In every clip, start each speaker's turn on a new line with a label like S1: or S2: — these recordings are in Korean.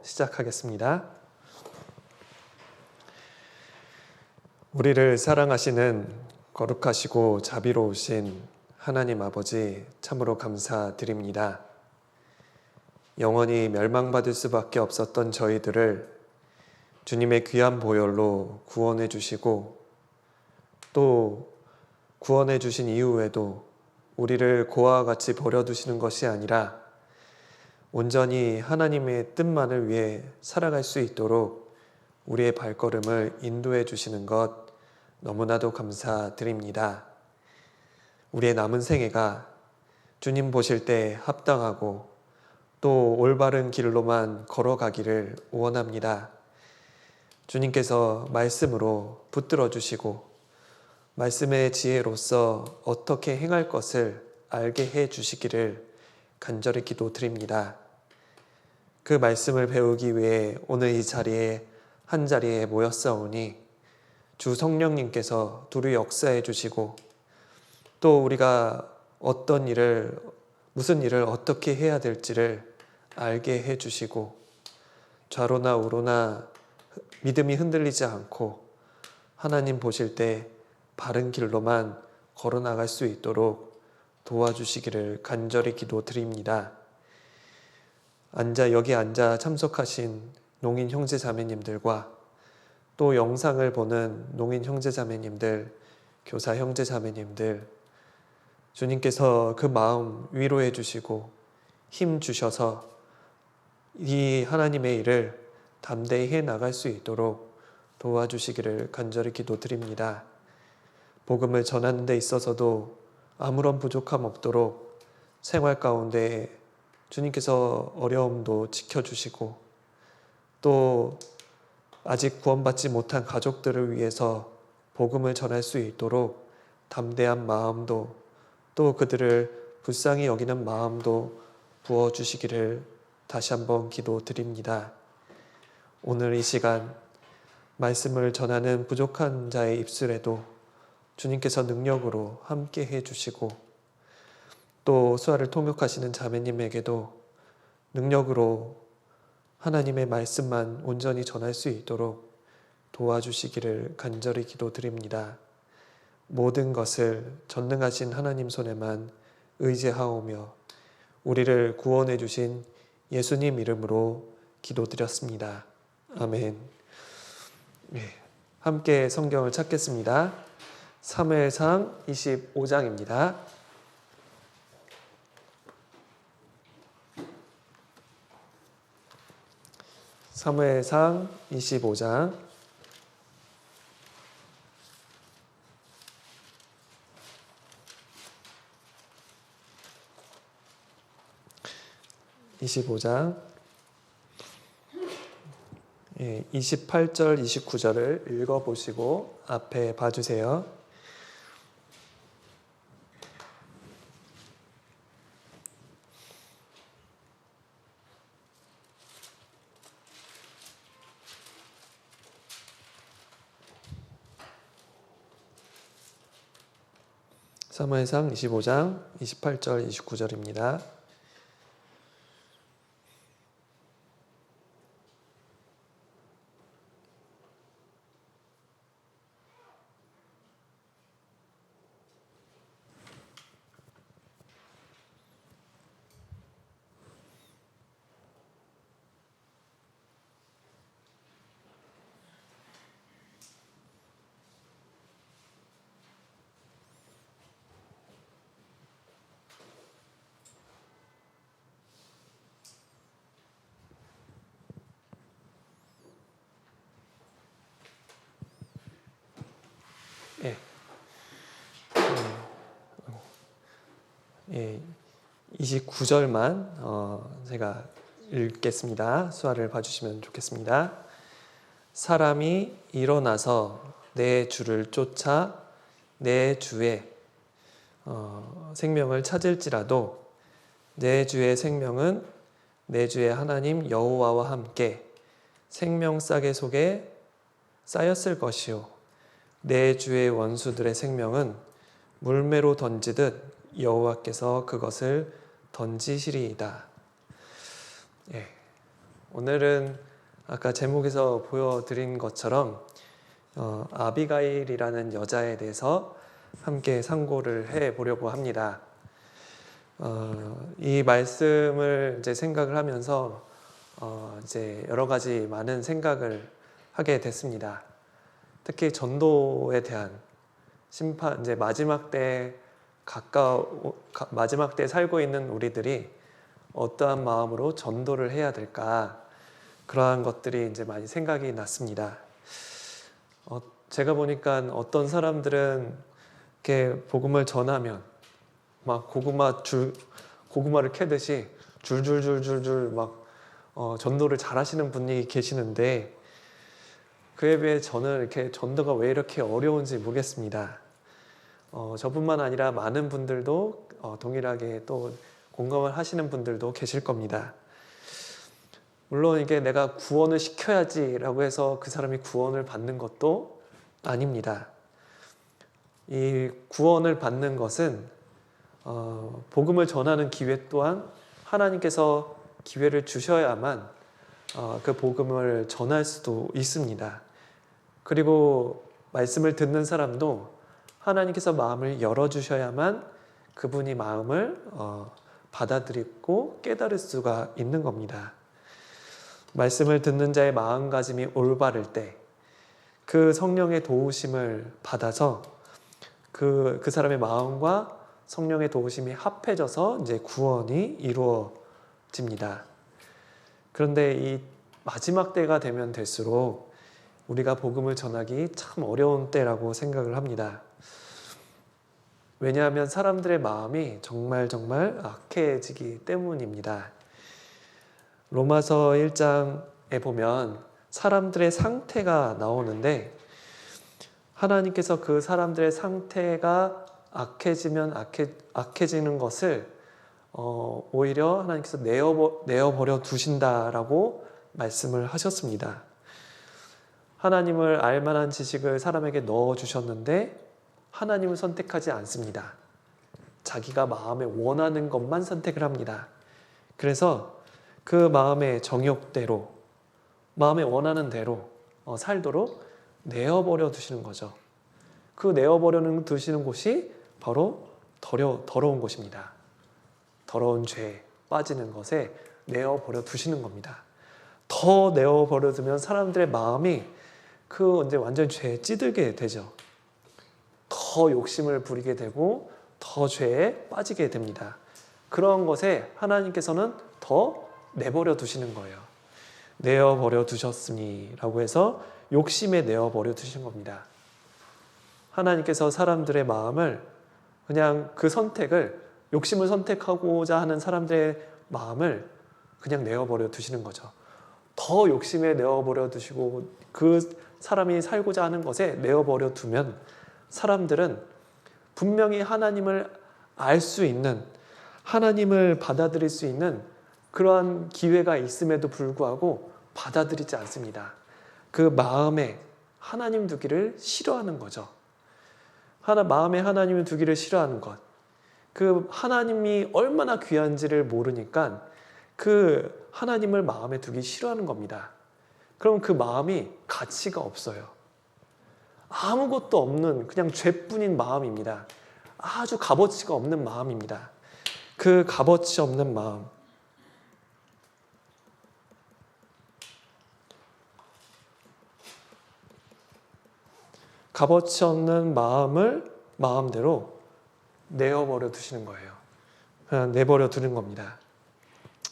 S1: 시작하겠습니다. 우리를 사랑하시는 거룩하시고 자비로우신 하나님 아버지 참으로 감사드립니다. 영원히 멸망받을 수밖에 없었던 저희들을 주님의 귀한 보혈로 구원해 주시고 또 구원해 주신 이후에도 우리를 고아와 같이 버려두시는 것이 아니라 온전히 하나님의 뜻만을 위해 살아갈 수 있도록 우리의 발걸음을 인도해 주시는 것 너무나도 감사드립니다. 우리의 남은 생애가 주님 보실 때 합당하고 또 올바른 길로만 걸어가기를 원합니다. 주님께서 말씀으로 붙들어 주시고 말씀의 지혜로서 어떻게 행할 것을 알게 해 주시기를 간절히 기도드립니다. 그 말씀을 배우기 위해 오늘 이 자리에 한자리에 모였사오니 주 성령님께서 두루 역사해 주시고 또 우리가 무슨 일을 어떻게 해야 될지를 알게 해 주시고 좌로나 우로나 믿음이 흔들리지 않고 하나님 보실 때 바른 길로만 걸어나갈 수 있도록 도와주시기를 간절히 기도드립니다. 여기 앉아 참석하신 농인 형제 자매님들과 또 영상을 보는 농인 형제 자매님들, 교사 형제 자매님들, 주님께서 그 마음 위로해 주시고 힘 주셔서 이 하나님의 일을 담대히 해 나갈 수 있도록 도와주시기를 간절히 기도드립니다. 복음을 전하는 데 있어서도 아무런 부족함 없도록 생활 가운데 주님께서 어려움도 지켜주시고 또 아직 구원받지 못한 가족들을 위해서 복음을 전할 수 있도록 담대한 마음도 또 그들을 불쌍히 여기는 마음도 부어주시기를 다시 한번 기도드립니다. 오늘 이 시간 말씀을 전하는 부족한 자의 입술에도 주님께서 능력으로 함께 해주시고 또 수화를 통역하시는 자매님에게도 능력으로 하나님의 말씀만 온전히 전할 수 있도록 도와주시기를 간절히 기도드립니다. 모든 것을 전능하신 하나님 손에만 의지하오며 우리를 구원해 주신 예수님 이름으로 기도드렸습니다. 아멘. 함께 성경을 찾겠습니다. 사무엘상 25장입니다. 사무엘상 25장 28절 29절을 읽어보시고 앞에 봐주세요. 사무엘상 25장 28절 29절입니다. 예, 29절만 제가 읽겠습니다. 수화를 봐주시면 좋겠습니다. 사람이 일어나서 내 주를 쫓아 내 주의 생명을 찾을지라도 내 주의 생명은 내 주의 하나님 여호와와 함께 생명 싸개 속에 쌓였을 것이요 내 주의 원수들의 생명은 물매로 던지듯 여호와께서 그것을 던지시리이다. 오늘은 아까 제목에서 보여드린 것처럼 아비가일이라는 여자에 대해서 함께 상고를 해 보려고 합니다. 이 말씀을 이제 생각을 하면서 이제 여러 가지 많은 생각을 하게 됐습니다. 특히 전도에 대한 심판, 이제 마지막 때에 살고 있는 우리들이 어떠한 마음으로 전도를 해야 될까, 그러한 것들이 이제 많이 생각이 났습니다. 제가 보니까 어떤 사람들은 이렇게 복음을 전하면 막 고구마를 캐듯이 줄줄줄줄줄 막 전도를 잘하시는 분이 계시는데, 그에 비해 저는 이렇게 전도가 왜 이렇게 어려운지 모르겠습니다. 저뿐만 아니라 많은 분들도 동일하게 또 공감을 하시는 분들도 계실 겁니다. 물론 이게 내가 구원을 시켜야지라고 해서 그 사람이 구원을 받는 것도 아닙니다. 이 구원을 받는 것은 복음을 전하는 기회 또한 하나님께서 기회를 주셔야만 그 복음을 전할 수도 있습니다. 그리고 말씀을 듣는 사람도 하나님께서 마음을 열어주셔야만 그분이 마음을 받아들이고 깨달을 수가 있는 겁니다. 말씀을 듣는 자의 마음가짐이 올바를 때 그 성령의 도우심을 받아서 그 사람의 마음과 성령의 도우심이 합해져서 이제 구원이 이루어집니다. 그런데 이 마지막 때가 되면 될수록 우리가 복음을 전하기 참 어려운 때라고 생각을 합니다. 왜냐하면 사람들의 마음이 정말 악해지기 때문입니다. 로마서 1장에 보면 사람들의 상태가 나오는데, 하나님께서 그 사람들의 상태가 악해지는 것을 오히려 하나님께서 내어버려 두신다라고 말씀을 하셨습니다. 하나님을 알만한 지식을 사람에게 넣어주셨는데 하나님을 선택하지 않습니다. 자기가 마음에 원하는 것만 선택을 합니다. 그래서 그 마음의 정욕대로, 마음에 원하는 대로 살도록 내어버려 두시는 거죠. 그 내어버려 두시는 곳이 바로 더러운 곳입니다. 더러운 죄에 빠지는 것에 내어버려 두시는 겁니다. 더 내어버려 두면 사람들의 마음이 이제 완전 죄에 찌들게 되죠. 더 욕심을 부리게 되고 더 죄에 빠지게 됩니다. 그런 것에 하나님께서는 더 내버려 두시는 거예요. 내어버려 두셨으니 라고 해서 욕심에 내어버려 두신 겁니다. 하나님께서 사람들의 마음을 그냥 욕심을 선택하고자 하는 사람들의 마음을 그냥 내어버려 두시는 거죠. 더 욕심에 내어버려 두시고 그 사람이 살고자 하는 것에 내어버려 두면 사람들은 분명히 하나님을 알 수 있는, 하나님을 받아들일 수 있는 그러한 기회가 있음에도 불구하고 받아들이지 않습니다. 그 마음에 하나님 두기를 싫어하는 거죠. 마음에 하나님을 두기를 싫어하는 것. 그 하나님이 얼마나 귀한지를 모르니까 그 하나님을 마음에 두기 싫어하는 겁니다. 그럼 그 마음이 가치가 없어요. 아무것도 없는 그냥 죄뿐인 마음입니다. 아주 값어치가 없는 마음입니다. 그 값어치 없는 마음. 값어치 없는 마음을 마음대로 내어버려 두시는 거예요. 그냥 내버려 두는 겁니다.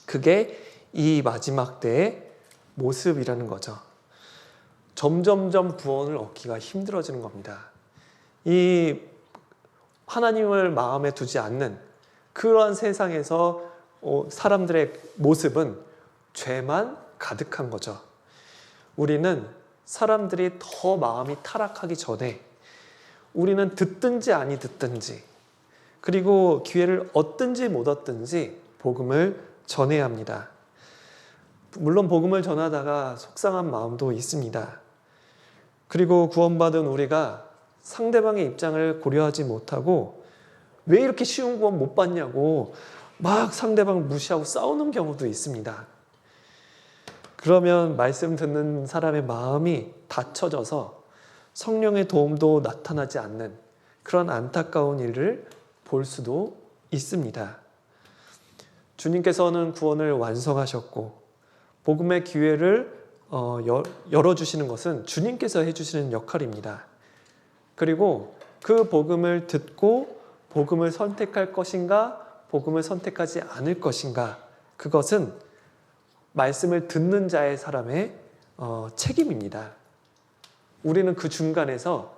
S1: 그게 이 마지막 때의 모습이라는 거죠. 점점점 구원을 얻기가 힘들어지는 겁니다. 이 하나님을 마음에 두지 않는 그러한 세상에서 사람들의 모습은 죄만 가득한 거죠. 우리는 사람들이 더 마음이 타락하기 전에 우리는 듣든지 아니 듣든지, 그리고 기회를 얻든지 못 얻든지 복음을 전해야 합니다. 물론 복음을 전하다가 속상한 마음도 있습니다. 그리고 구원받은 우리가 상대방의 입장을 고려하지 못하고 왜 이렇게 쉬운 구원 못 받냐고 막 상대방을 무시하고 싸우는 경우도 있습니다. 그러면 말씀 듣는 사람의 마음이 닫혀져서 성령의 도움도 나타나지 않는 그런 안타까운 일을 볼 수도 있습니다. 주님께서는 구원을 완성하셨고 복음의 기회를 열어주시는 것은 주님께서 해주시는 역할입니다. 그리고 그 복음을 듣고 복음을 선택할 것인가 복음을 선택하지 않을 것인가, 그것은 말씀을 듣는 자의 사람의 책임입니다. 우리는 그 중간에서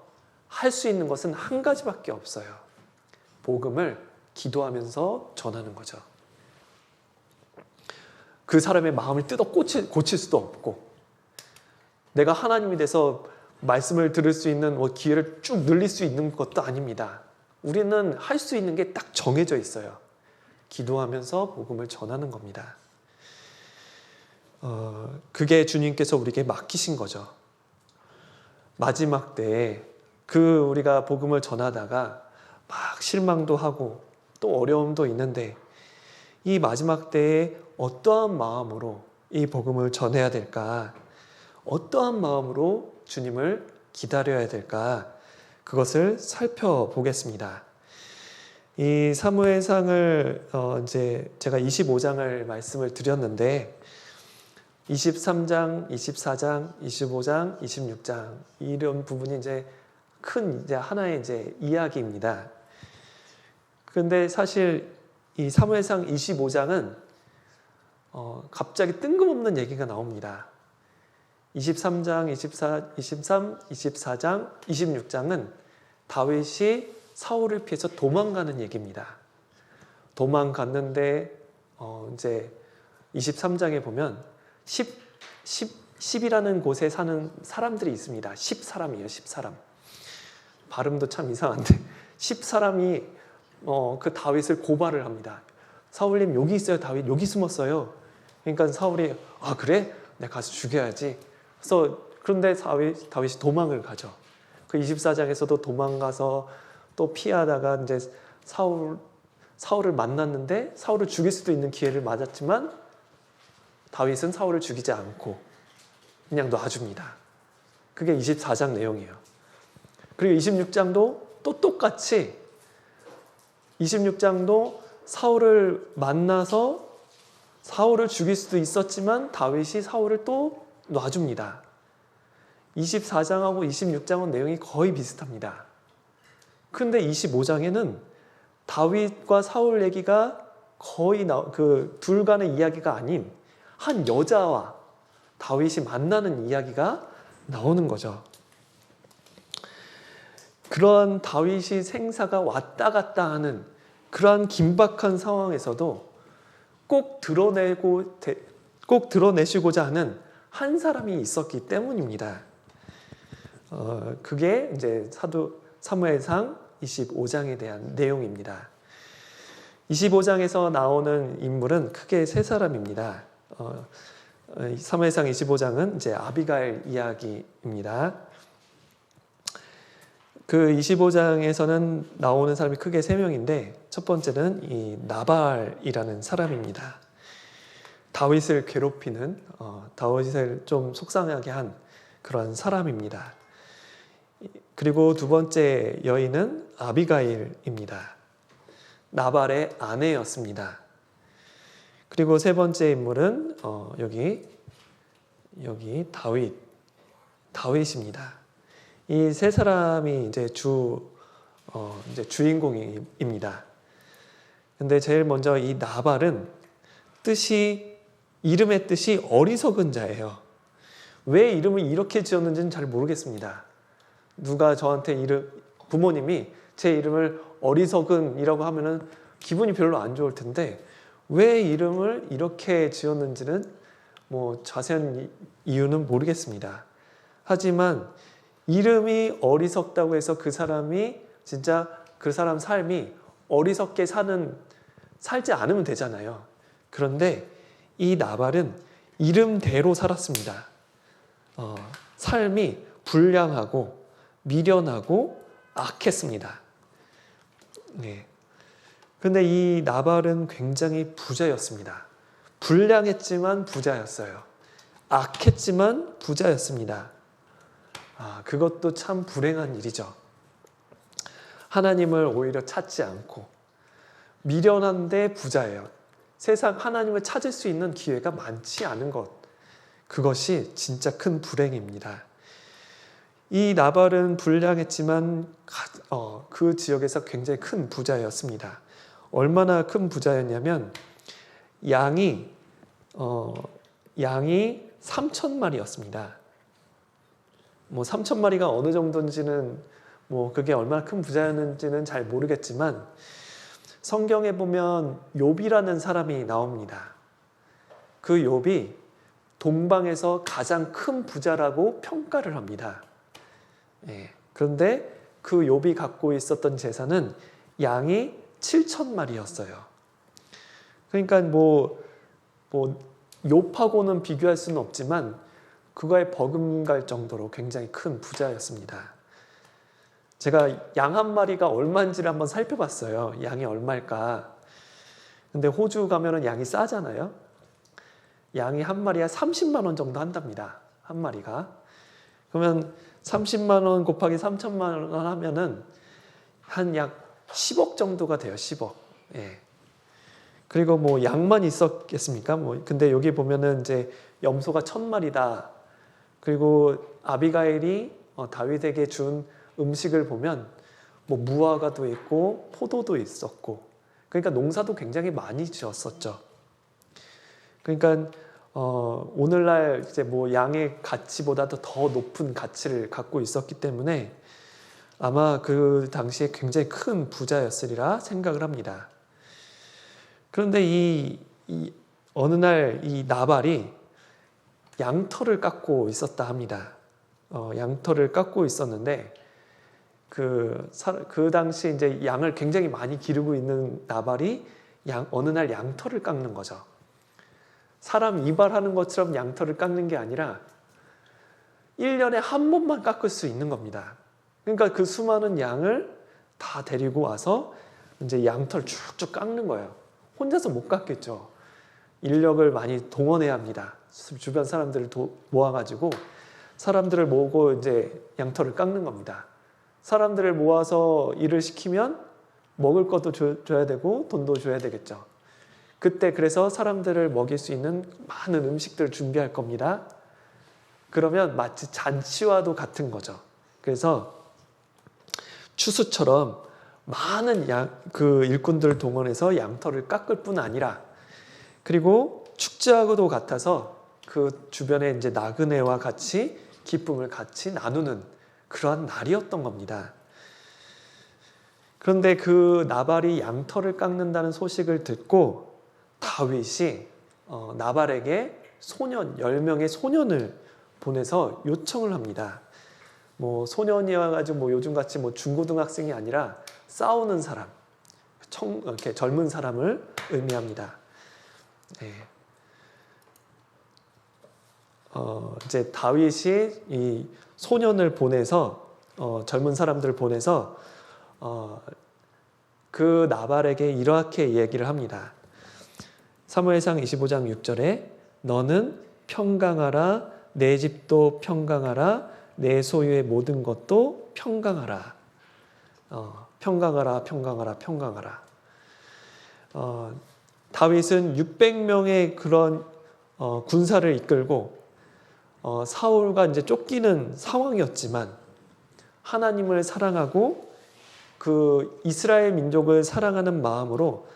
S1: 할 수 있는 것은 한 가지밖에 없어요. 복음을 기도하면서 전하는 거죠. 그 사람의 마음을 뜯어 고칠 수도 없고, 내가 하나님이 돼서 말씀을 들을 수 있는 기회를 쭉 늘릴 수 있는 것도 아닙니다. 우리는 할 수 있는 게 딱 정해져 있어요. 기도하면서 복음을 전하는 겁니다. 그게 주님께서 우리에게 맡기신 거죠. 마지막 때에 우리가 복음을 전하다가 막 실망도 하고 또 어려움도 있는데, 이 마지막 때에 어떠한 마음으로 이 복음을 전해야 될까, 어떠한 마음으로 주님을 기다려야 될까, 그것을 살펴보겠습니다. 이 사무엘상을 이제 제가 25장을 말씀을 드렸는데 23장, 24장, 25장, 26장 이런 부분이 이제 큰 하나의 이야기입니다. 그런데 사실 이 사무엘상 25장은 갑자기 뜬금없는 얘기가 나옵니다. 23장, 23, 24장, 26장은 다윗이 사울을 피해서 도망가는 얘기입니다. 도망갔는데 이제 23장에 보면 10이라는 곳에 사는 사람들이 있습니다. 10사람이에요. 10사람. 발음도 참 이상한데 10사람이 그 다윗을 고발을 합니다. 사울님 여기 있어요. 다윗 여기 숨었어요. 그러니까 사울이 그래? 내가 가서 죽여야지. 그런데 다윗이 도망을 가죠. 그 24장에서도 도망가서 또 피하다가 이제 사울을 만났는데 사울을 죽일 수도 있는 기회를 맞았지만 다윗은 사울을 죽이지 않고 그냥 놔줍니다. 그게 24장 내용이에요. 그리고 26장도 또 똑같이 26장도 사울을 만나서 사울을 죽일 수도 있었지만 다윗이 사울을 또 놔줍니다. 24장하고 26장은 내용이 거의 비슷합니다. 그런데 25장에는 다윗과 사울 얘기가 거의 둘 간의 이야기가 아닌 한 여자와 다윗이 만나는 이야기가 나오는 거죠. 그러한 다윗이 생사가 왔다 갔다 하는 그러한 긴박한 상황에서도 꼭 드러내시고자 하는 한 사람이 있었기 때문입니다. 그게 이제 사무엘상 25장에 대한 내용입니다. 25장에서 나오는 인물은 크게 세 사람입니다. 사무엘상 25장은 이제 아비가일 이야기입니다. 그 25장에서는 나오는 사람이 크게 세 명인데 첫 번째는 이 나발이라는 사람입니다. 다윗을 괴롭히는 다윗을 좀 속상하게 한 그런 사람입니다. 그리고 두 번째 여인은 아비가일입니다. 나발의 아내였습니다. 그리고 세 번째 인물은 여기 다윗입니다. 이 세 사람이 이제 주인공입니다. 근데 제일 먼저 이 나발은 이름의 뜻이 어리석은 자예요. 왜 이름을 이렇게 지었는지는 잘 모르겠습니다. 누가 저한테 부모님이 제 이름을 어리석은이라고 하면은 기분이 별로 안 좋을 텐데 왜 이름을 이렇게 지었는지는 자세한 이유는 모르겠습니다. 하지만 이름이 어리석다고 해서 그 사람이 진짜 그 사람 삶이 어리석게 살지 않으면 되잖아요. 그런데 이 나발은 이름대로 살았습니다. 삶이 불량하고 미련하고 악했습니다. 네. 근데 이 나발은 굉장히 부자였습니다. 불량했지만 부자였어요. 악했지만 부자였습니다. 그것도 참 불행한 일이죠. 하나님을 오히려 찾지 않고 미련한데 부자예요. 세상 하나님을 찾을 수 있는 기회가 많지 않은 것, 그것이 진짜 큰 불행입니다. 이 나발은 불량했지만 그 지역에서 굉장히 큰 부자였습니다. 얼마나 큰 부자였냐면 양이 3,000마리였습니다. 3,000마리가 어느 정도인지는 그게 얼마나 큰 부자였는지는 잘 모르겠지만 성경에 보면 욥이라는 사람이 나옵니다. 그 욥이 동방에서 가장 큰 부자라고 평가를 합니다. 그런데 그 욥이 갖고 있었던 재산은 양이 7,000마리였어요. 그러니까 욥하고는 비교할 수는 없지만 그거에 버금갈 정도로 굉장히 큰 부자였습니다. 제가 양 한 마리가 얼마인지를 한번 살펴봤어요. 양이 얼마일까? 근데 호주 가면은 양이 싸잖아요. 양이 한 마리에 30만 원 정도 한답니다. 한 마리가. 그러면 30만 원 곱하기 3천만 원 하면은 한 약 10억 정도가 돼요. 10억. 그리고 양만 있었겠습니까? 근데 여기 보면은 이제 염소가 1,000마리다. 그리고 아비가일이 다윗에게 준 음식을 보면 무화과도 있고 포도도 있었고, 그러니까 농사도 굉장히 많이 지었었죠. 그러니까 오늘날 이제 양의 가치보다도 더 높은 가치를 갖고 있었기 때문에 아마 그 당시에 굉장히 큰 부자였으리라 생각을 합니다. 그런데 어느 날 이 나발이 양털을 깎고 있었다 합니다. 양털을 깎고 있었는데 그 당시 이제 양을 굉장히 많이 기르고 있는 나발이 어느 날 양털을 깎는 거죠. 사람 이발하는 것처럼 양털을 깎는 게 아니라 1년에 한 번만 깎을 수 있는 겁니다. 그러니까 그 수많은 양을 다 데리고 와서 이제 양털 쭉쭉 깎는 거예요. 혼자서 못 깎겠죠. 인력을 많이 동원해야 합니다. 주변 사람들을 모아가지고 사람들을 모으고 이제 양털을 깎는 겁니다. 사람들을 모아서 일을 시키면 먹을 것도 줘야 되고 돈도 줘야 되겠죠. 그때 그래서 사람들을 먹일 수 있는 많은 음식들을 준비할 겁니다. 그러면 마치 잔치와도 같은 거죠. 그래서 추수처럼 많은 그 일꾼들을 동원해서 양털을 깎을 뿐 아니라, 그리고 축제하고도 같아서 그 주변에 이제 나그네와 같이 기쁨을 같이 나누는 그러한 날이었던 겁니다. 그런데 그 나발이 양털을 깎는다는 소식을 듣고 다윗이 나발에게 10명의 소년을 보내서 요청을 합니다. 소년이어가지고 요즘같이 중고등학생이 아니라 싸우는 사람, 이렇게 젊은 사람을 의미합니다. 이제 다윗이 이 소년을 보내서 젊은 사람들을 보내서 그 나발에게 이렇게 얘기를 합니다. 사무엘상 25장 6절에 너는 평강하라, 내 집도 평강하라, 내 소유의 모든 것도 평강하라. 평강하라, 평강하라, 평강하라. 다윗은 600명의 그런 군사를 이끌고 사울과 이제 쫓기는 상황이었지만 하나님을 사랑하고 그 이스라엘 민족을 사랑하는 마음으로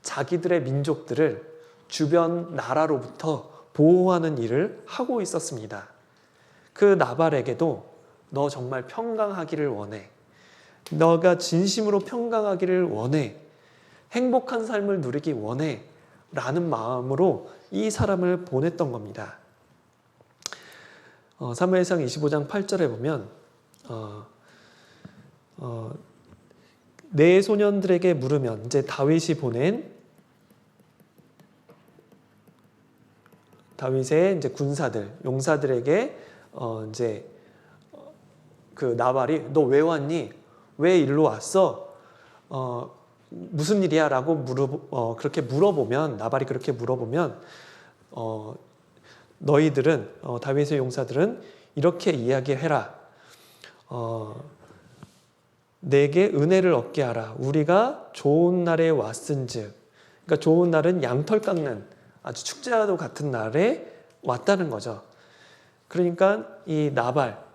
S1: 자기들의 민족들을 주변 나라로부터 보호하는 일을 하고 있었습니다. 그 나발에게도 너 정말 평강하기를 원해. 너가 진심으로 평강하기를 원해. 행복한 삶을 누리기 원해. 라는 마음으로 이 사람을 보냈던 겁니다. 사무엘상 25장 8절에 보면 내 소년들에게 물으면, 이제 다윗이 보낸 다윗의 이제 군사들, 용사들에게 이제 그 나발이 너 왜 왔니? 왜 일로 왔어? 무슨 일이야? 라고 그렇게 물어보면, 나발이 그렇게 물어보면 너희들은 다윗의 용사들은 이렇게 이야기해라. 내게 은혜를 얻게 하라. 우리가 좋은 날에 왔은즉, 그러니까 좋은 날은 양털 깎는 아주 축제와도 같은 날에 왔다는 거죠. 그러니까 이 나발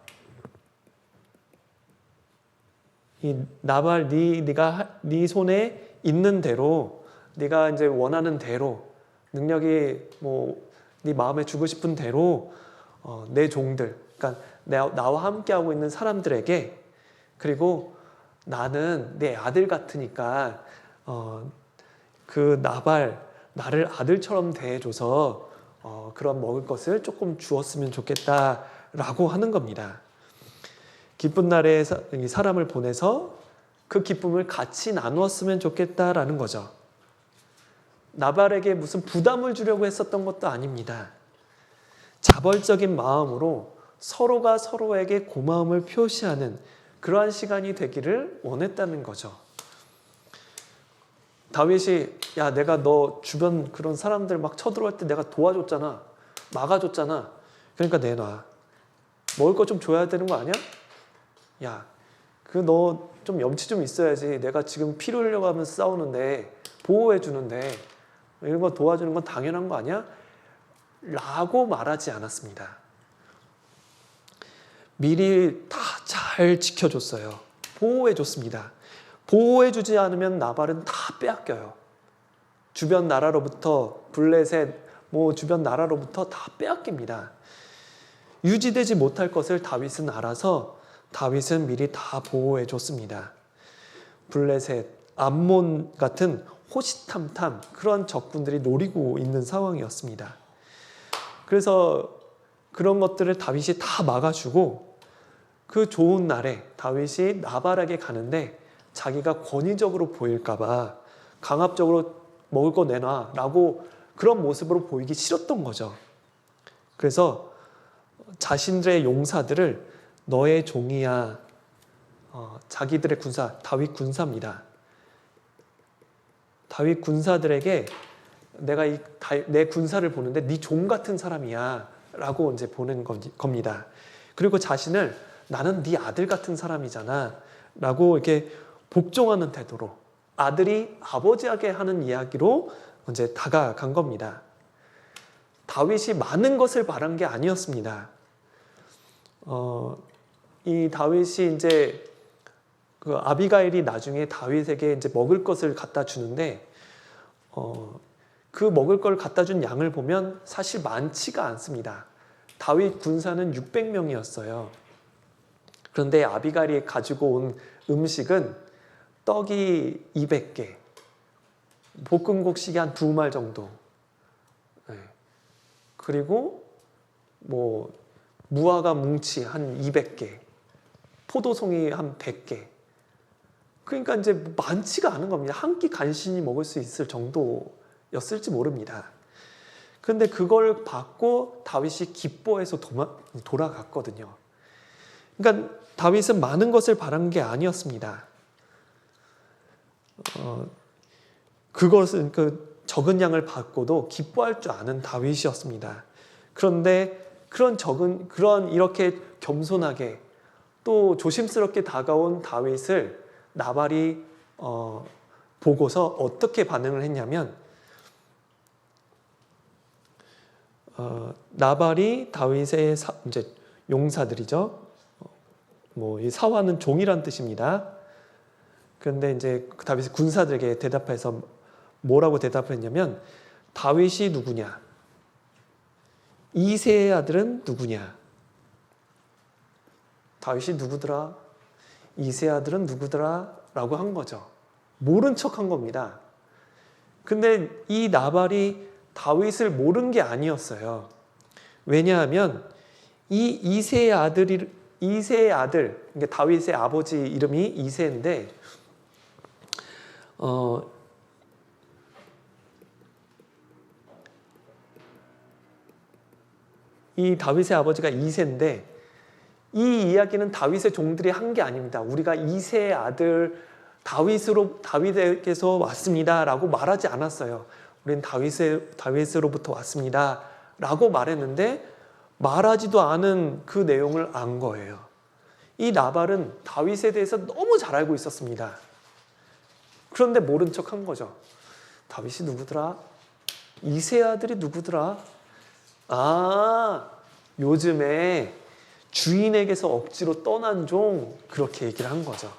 S1: 네가 네 손에 있는 대로, 네가 이제 원하는 대로, 능력이 네 마음에 주고 싶은 대로 내 종들, 그러니까 나와 함께 하고 있는 사람들에게, 그리고 나는 내 아들 같으니까 그 나를 아들처럼 대해줘서 그런 먹을 것을 조금 주었으면 좋겠다라고 하는 겁니다. 기쁜 날에 사람을 보내서 그 기쁨을 같이 나누었으면 좋겠다라는 거죠. 나발에게 무슨 부담을 주려고 했었던 것도 아닙니다. 자벌적인 마음으로 서로가 서로에게 고마움을 표시하는 그러한 시간이 되기를 원했다는 거죠. 다윗이 야, 내가 너 주변 그런 사람들 막 쳐들어올 때 내가 도와줬잖아. 막아줬잖아. 그러니까 내놔. 먹을 거 좀 줘야 되는 거 아니야? 야, 너 좀 염치 좀 있어야지. 내가 지금 피 흘려고 하면서 싸우는데, 보호해 주는데 이런 거 도와주는 건 당연한 거 아니야? 라고 말하지 않았습니다. 미리 다 잘 지켜줬어요. 보호해 줬습니다. 보호해 주지 않으면 나발은 다 빼앗겨요. 주변 나라로부터, 블레셋 주변 나라로부터 다 빼앗깁니다. 유지되지 못할 것을 다윗은 알아서 다윗은 미리 다 보호해 줬습니다. 블레셋, 암몬 같은 호시탐탐 그런 적군들이 노리고 있는 상황이었습니다. 그래서 그런 것들을 다윗이 다 막아주고, 그 좋은 날에 다윗이 나발에게 가는데 자기가 권위적으로 보일까봐 강압적으로 먹을 거 내놔 라고 그런 모습으로 보이기 싫었던 거죠. 그래서 자신들의 용사들을 너의 종이야, 자기들의 군사, 다윗 군사입니다. 다윗 군사들에게 내가 내 군사를 보는데 네 종 같은 사람이야 라고 이제 보낸 겁니다. 그리고 자신을 나는 네 아들 같은 사람이잖아 라고 이렇게 복종하는 태도로, 아들이 아버지에게 하는 이야기로 이제 다가간 겁니다. 다윗이 많은 것을 바란 게 아니었습니다. 이 다윗이 이제 그 아비가일이 나중에 다윗에게 이제 먹을 것을 갖다 주는데, 그 먹을 걸 갖다 준 양을 보면 사실 많지가 않습니다. 다윗 군사는 600명이었어요. 그런데 아비가일이 가지고 온 음식은 떡이 200개, 볶음국식이 한 2말 정도, 그리고 무화과 뭉치 한 200개, 포도송이 한 100개. 그러니까 이제 많지가 않은 겁니다. 한 끼 간신히 먹을 수 있을 정도였을지 모릅니다. 그런데 그걸 받고 다윗이 기뻐해서 돌아갔거든요. 그러니까 다윗은 많은 것을 바란 게 아니었습니다. 그것은 그 적은 양을 받고도 기뻐할 줄 아는 다윗이었습니다. 그런데 그런 이렇게 겸손하게 또 조심스럽게 다가온 다윗을 나발이 보고서 어떻게 반응을 했냐면, 나발이 다윗의 이제 용사들이죠. 이 사화는 종이란 뜻입니다. 그런데 이제 다윗이 군사들에게 대답해서 뭐라고 대답했냐면, 다윗이 누구냐? 이새의 아들은 누구냐? 다윗이 누구더라? 이새의 아들은 누구더라? 라고 한 거죠. 모른 척 한 겁니다. 근데 이 나발이 다윗을 모른 게 아니었어요. 왜냐하면 이 이새의 아들, 그러니까 다윗의 아버지 이름이 이새인데, 이 다윗의 아버지가 이새인데, 이 이야기는 다윗의 종들이 한 게 아닙니다. 우리가 이새의 아들 다윗에게서 왔습니다 라고 말하지 않았어요. 우린 다윗으로부터 왔습니다 라고 말했는데 말하지도 않은 그 내용을 안 거예요. 이 나발은 다윗에 대해서 너무 잘 알고 있었습니다. 그런데 모른 척 한 거죠. 다윗이 누구더라? 이새 아들이 누구더라? 아, 요즘에 주인에게서 억지로 떠난 종, 그렇게 얘기를 한 거죠.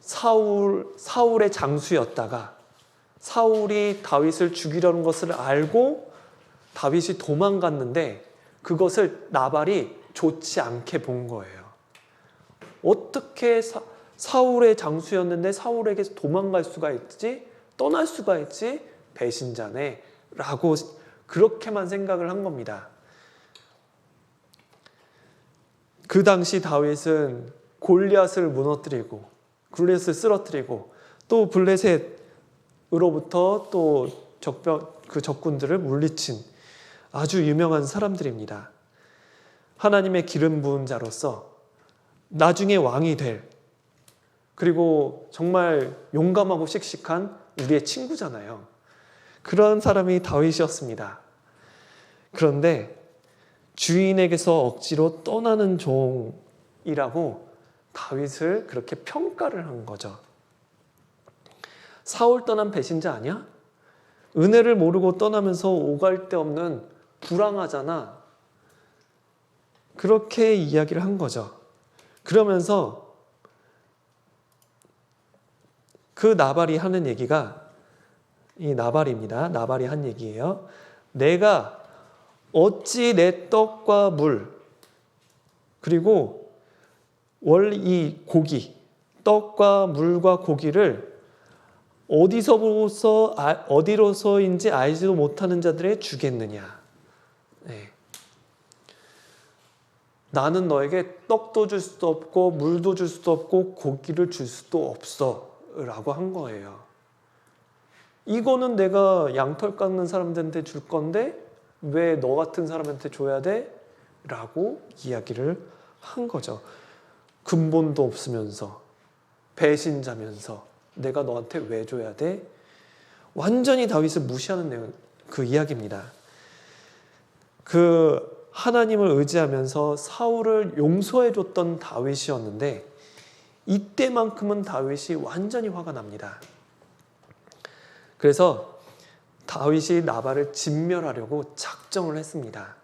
S1: 사울의 장수였다가 사울이 다윗을 죽이려는 것을 알고 다윗이 도망갔는데 그것을 나발이 좋지 않게 본 거예요. 어떻게 사울의 장수였는데 사울에게서 도망갈 수가 있지? 떠날 수가 있지? 배신자네 라고 그렇게만 생각을 한 겁니다. 그 당시 다윗은 골리앗을 골리앗을 쓰러뜨리고 또 블레셋으로부터 또 그 적군들을 물리친 아주 유명한 사람들입니다. 하나님의 기름 부은 자로서 나중에 왕이 될, 그리고 정말 용감하고 씩씩한 우리의 친구잖아요. 그런 사람이 다윗이었습니다. 그런데 주인에게서 억지로 떠나는 종이라고 다윗을 그렇게 평가를 한 거죠. 사울 떠난 배신자 아니야? 은혜를 모르고 떠나면서 오갈 데 없는 불황하잖아. 그렇게 이야기를 한 거죠. 그러면서 그 나발이 하는 얘기가 이 나발입니다. 나발이 한 얘기예요. 내가 어찌 내 떡과 물 그리고 이 고기, 떡과 물과 고기를 어디로서인지 알지도 못하는 자들에게 주겠느냐. 네. 나는 너에게 떡도 줄 수도 없고 물도 줄 수도 없고 고기를 줄 수도 없어 라고 한 거예요. 이거는 내가 양털 깎는 사람들한테 줄 건데 왜 너 같은 사람한테 줘야 돼? 라고 이야기를 한 거죠. 근본도 없으면서 배신자면서 내가 너한테 왜 줘야 돼? 완전히 다윗을 무시하는 내용, 그 이야기입니다. 그 하나님을 의지하면서 사울을 용서해줬던 다윗이었는데 이때만큼은 다윗이 완전히 화가 납니다. 그래서 다윗이 나발을 진멸하려고 작정을 했습니다.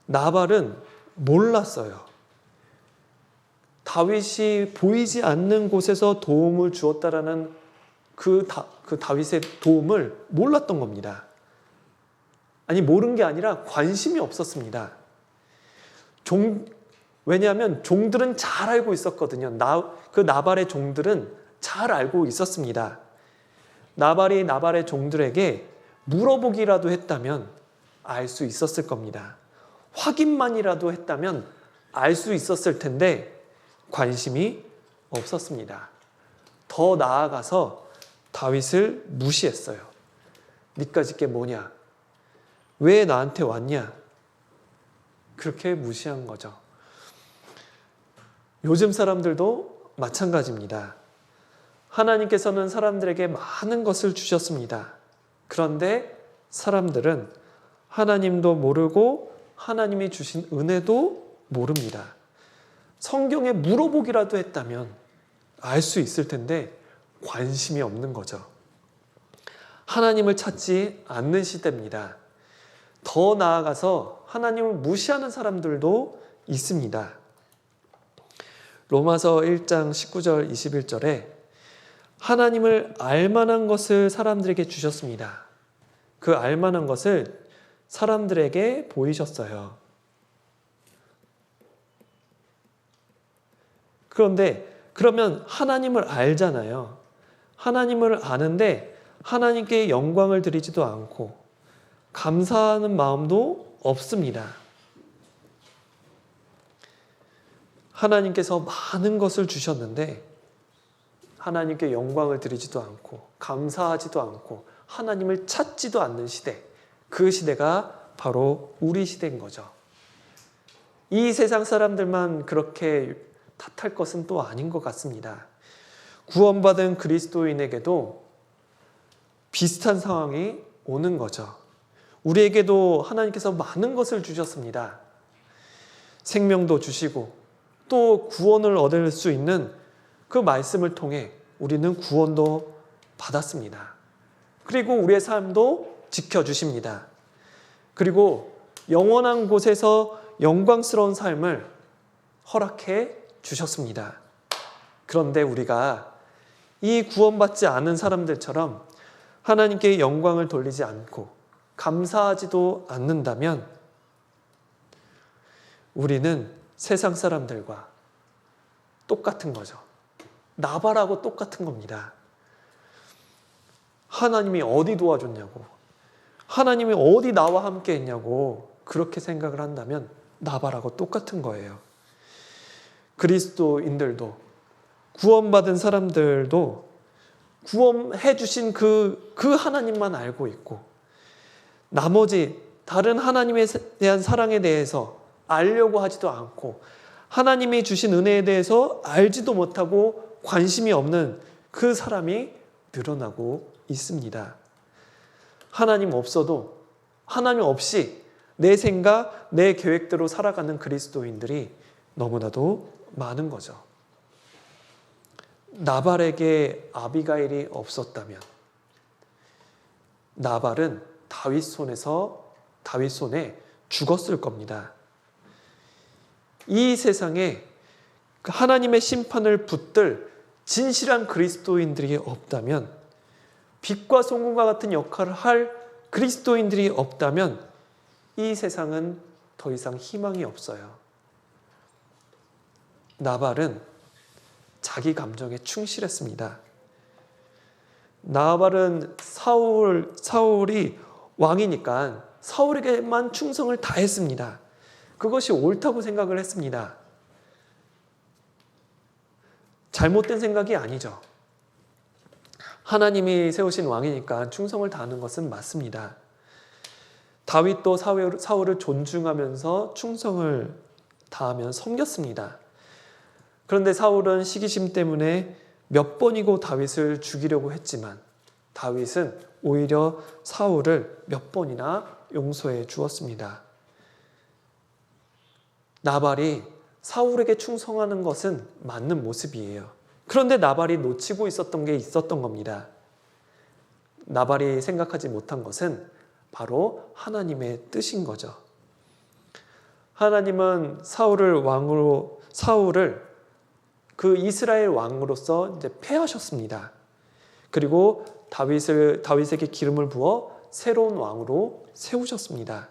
S1: 나발은 몰랐어요. 다윗이 보이지 않는 곳에서 도움을 주었다라는 그 다윗의 도움을 몰랐던 겁니다. 아니, 모른 게 아니라 관심이 없었습니다. 왜냐하면 종들은 잘 알고 있었거든요. 그 나발의 종들은 잘 알고 있었습니다. 나발이 나발의 종들에게 물어보기라도 했다면 알 수 있었을 겁니다. 확인만이라도 했다면 알 수 있었을 텐데 관심이 없었습니다. 더 나아가서 다윗을 무시했어요. 니까짓 게 뭐냐? 왜 나한테 왔냐? 그렇게 무시한 거죠. 요즘 사람들도 마찬가지입니다. 하나님께서는 사람들에게 많은 것을 주셨습니다. 그런데 사람들은 하나님도 모르고 하나님이 주신 은혜도 모릅니다. 성경에 물어보기라도 했다면 알 수 있을 텐데 관심이 없는 거죠. 하나님을 찾지 않는 시대입니다. 더 나아가서 하나님을 무시하는 사람들도 있습니다. 로마서 1장 19절 21절에 하나님을 알만한 것을 사람들에게 주셨습니다. 그 알만한 것을 사람들에게 보이셨어요. 그러면 하나님을 알잖아요. 하나님을 아는데 하나님께 영광을 드리지도 않고 감사하는 마음도 없습니다. 하나님께서 많은 것을 주셨는데 하나님께 영광을 드리지도 않고 감사하지도 않고 하나님을 찾지도 않는 시대, 그 시대가 바로 우리 시대인 거죠. 이 세상 사람들만 그렇게 탓할 것은 또 아닌 것 같습니다. 구원받은 그리스도인에게도 비슷한 상황이 오는 거죠. 우리에게도 하나님께서 많은 것을 주셨습니다. 생명도 주시고 또 구원을 얻을 수 있는 그 말씀을 통해 우리는 구원도 받았습니다. 그리고 우리의 삶도 지켜주십니다. 그리고 영원한 곳에서 영광스러운 삶을 허락해 주셨습니다. 그런데 우리가 이 구원받지 않은 사람들처럼 하나님께 영광을 돌리지 않고 감사하지도 않는다면 우리는 세상 사람들과 똑같은 거죠. 나발하고 똑같은 겁니다. 하나님이 어디 도와줬냐고, 하나님이 어디 나와 함께 했냐고 그렇게 생각을 한다면 나발하고 똑같은 거예요. 그리스도인들도, 구원받은 사람들도 구원해 주신 그 하나님만 알고 있고 나머지 다른 하나님에 대한 사랑에 대해서 알려고 하지도 않고 하나님이 주신 은혜에 대해서 알지도 못하고 관심이 없는 그 사람이 늘어나고 있습니다. 하나님 없어도, 하나님 없이 내 생각, 내 계획대로 살아가는 그리스도인들이 너무나도 많은 거죠. 나발에게 아비가일이 없었다면 나발은 다윗 손에 죽었을 겁니다. 이 세상에 하나님의 심판을 붙들 진실한 그리스도인들이 없다면, 빛과 소금과 같은 역할을 할 그리스도인들이 없다면 이 세상은 더 이상 희망이 없어요. 나발은 자기 감정에 충실했습니다. 나발은 사울이 왕이니까 사울에게만 충성을 다했습니다. 그것이 옳다고 생각을 했습니다. 잘못된 생각이 아니죠. 하나님이 세우신 왕이니까 충성을 다하는 것은 맞습니다. 다윗도 사울을 존중하면서 충성을 다하며 섬겼습니다. 그런데 사울은 시기심 때문에 몇 번이고 다윗을 죽이려고 했지만 다윗은 오히려 사울을 몇 번이나 용서해 주었습니다. 나발이 사울에게 충성하는 것은 맞는 모습이에요. 그런데 나발이 놓치고 있었던 게 있었던 겁니다. 나발이 생각하지 못한 것은 바로 하나님의 뜻인 거죠. 하나님은 사울을 그 이스라엘 왕으로서 이제 폐하셨습니다. 그리고 다윗에게 기름을 부어 새로운 왕으로 세우셨습니다.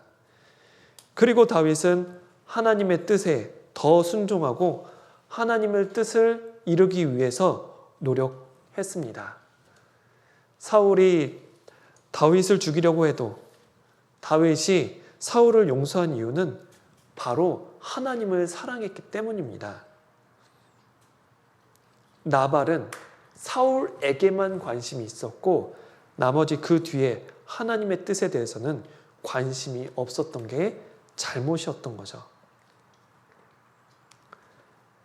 S1: 그리고 다윗은 하나님의 뜻에 더 순종하고 하나님의 뜻을 이루기 위해서 노력했습니다. 사울이 다윗을 죽이려고 해도 다윗이 사울을 용서한 이유는 바로 하나님을 사랑했기 때문입니다. 나발은 사울에게만 관심이 있었고 나머지 그 뒤에 하나님의 뜻에 대해서는 관심이 없었던 게 잘못이었던 거죠.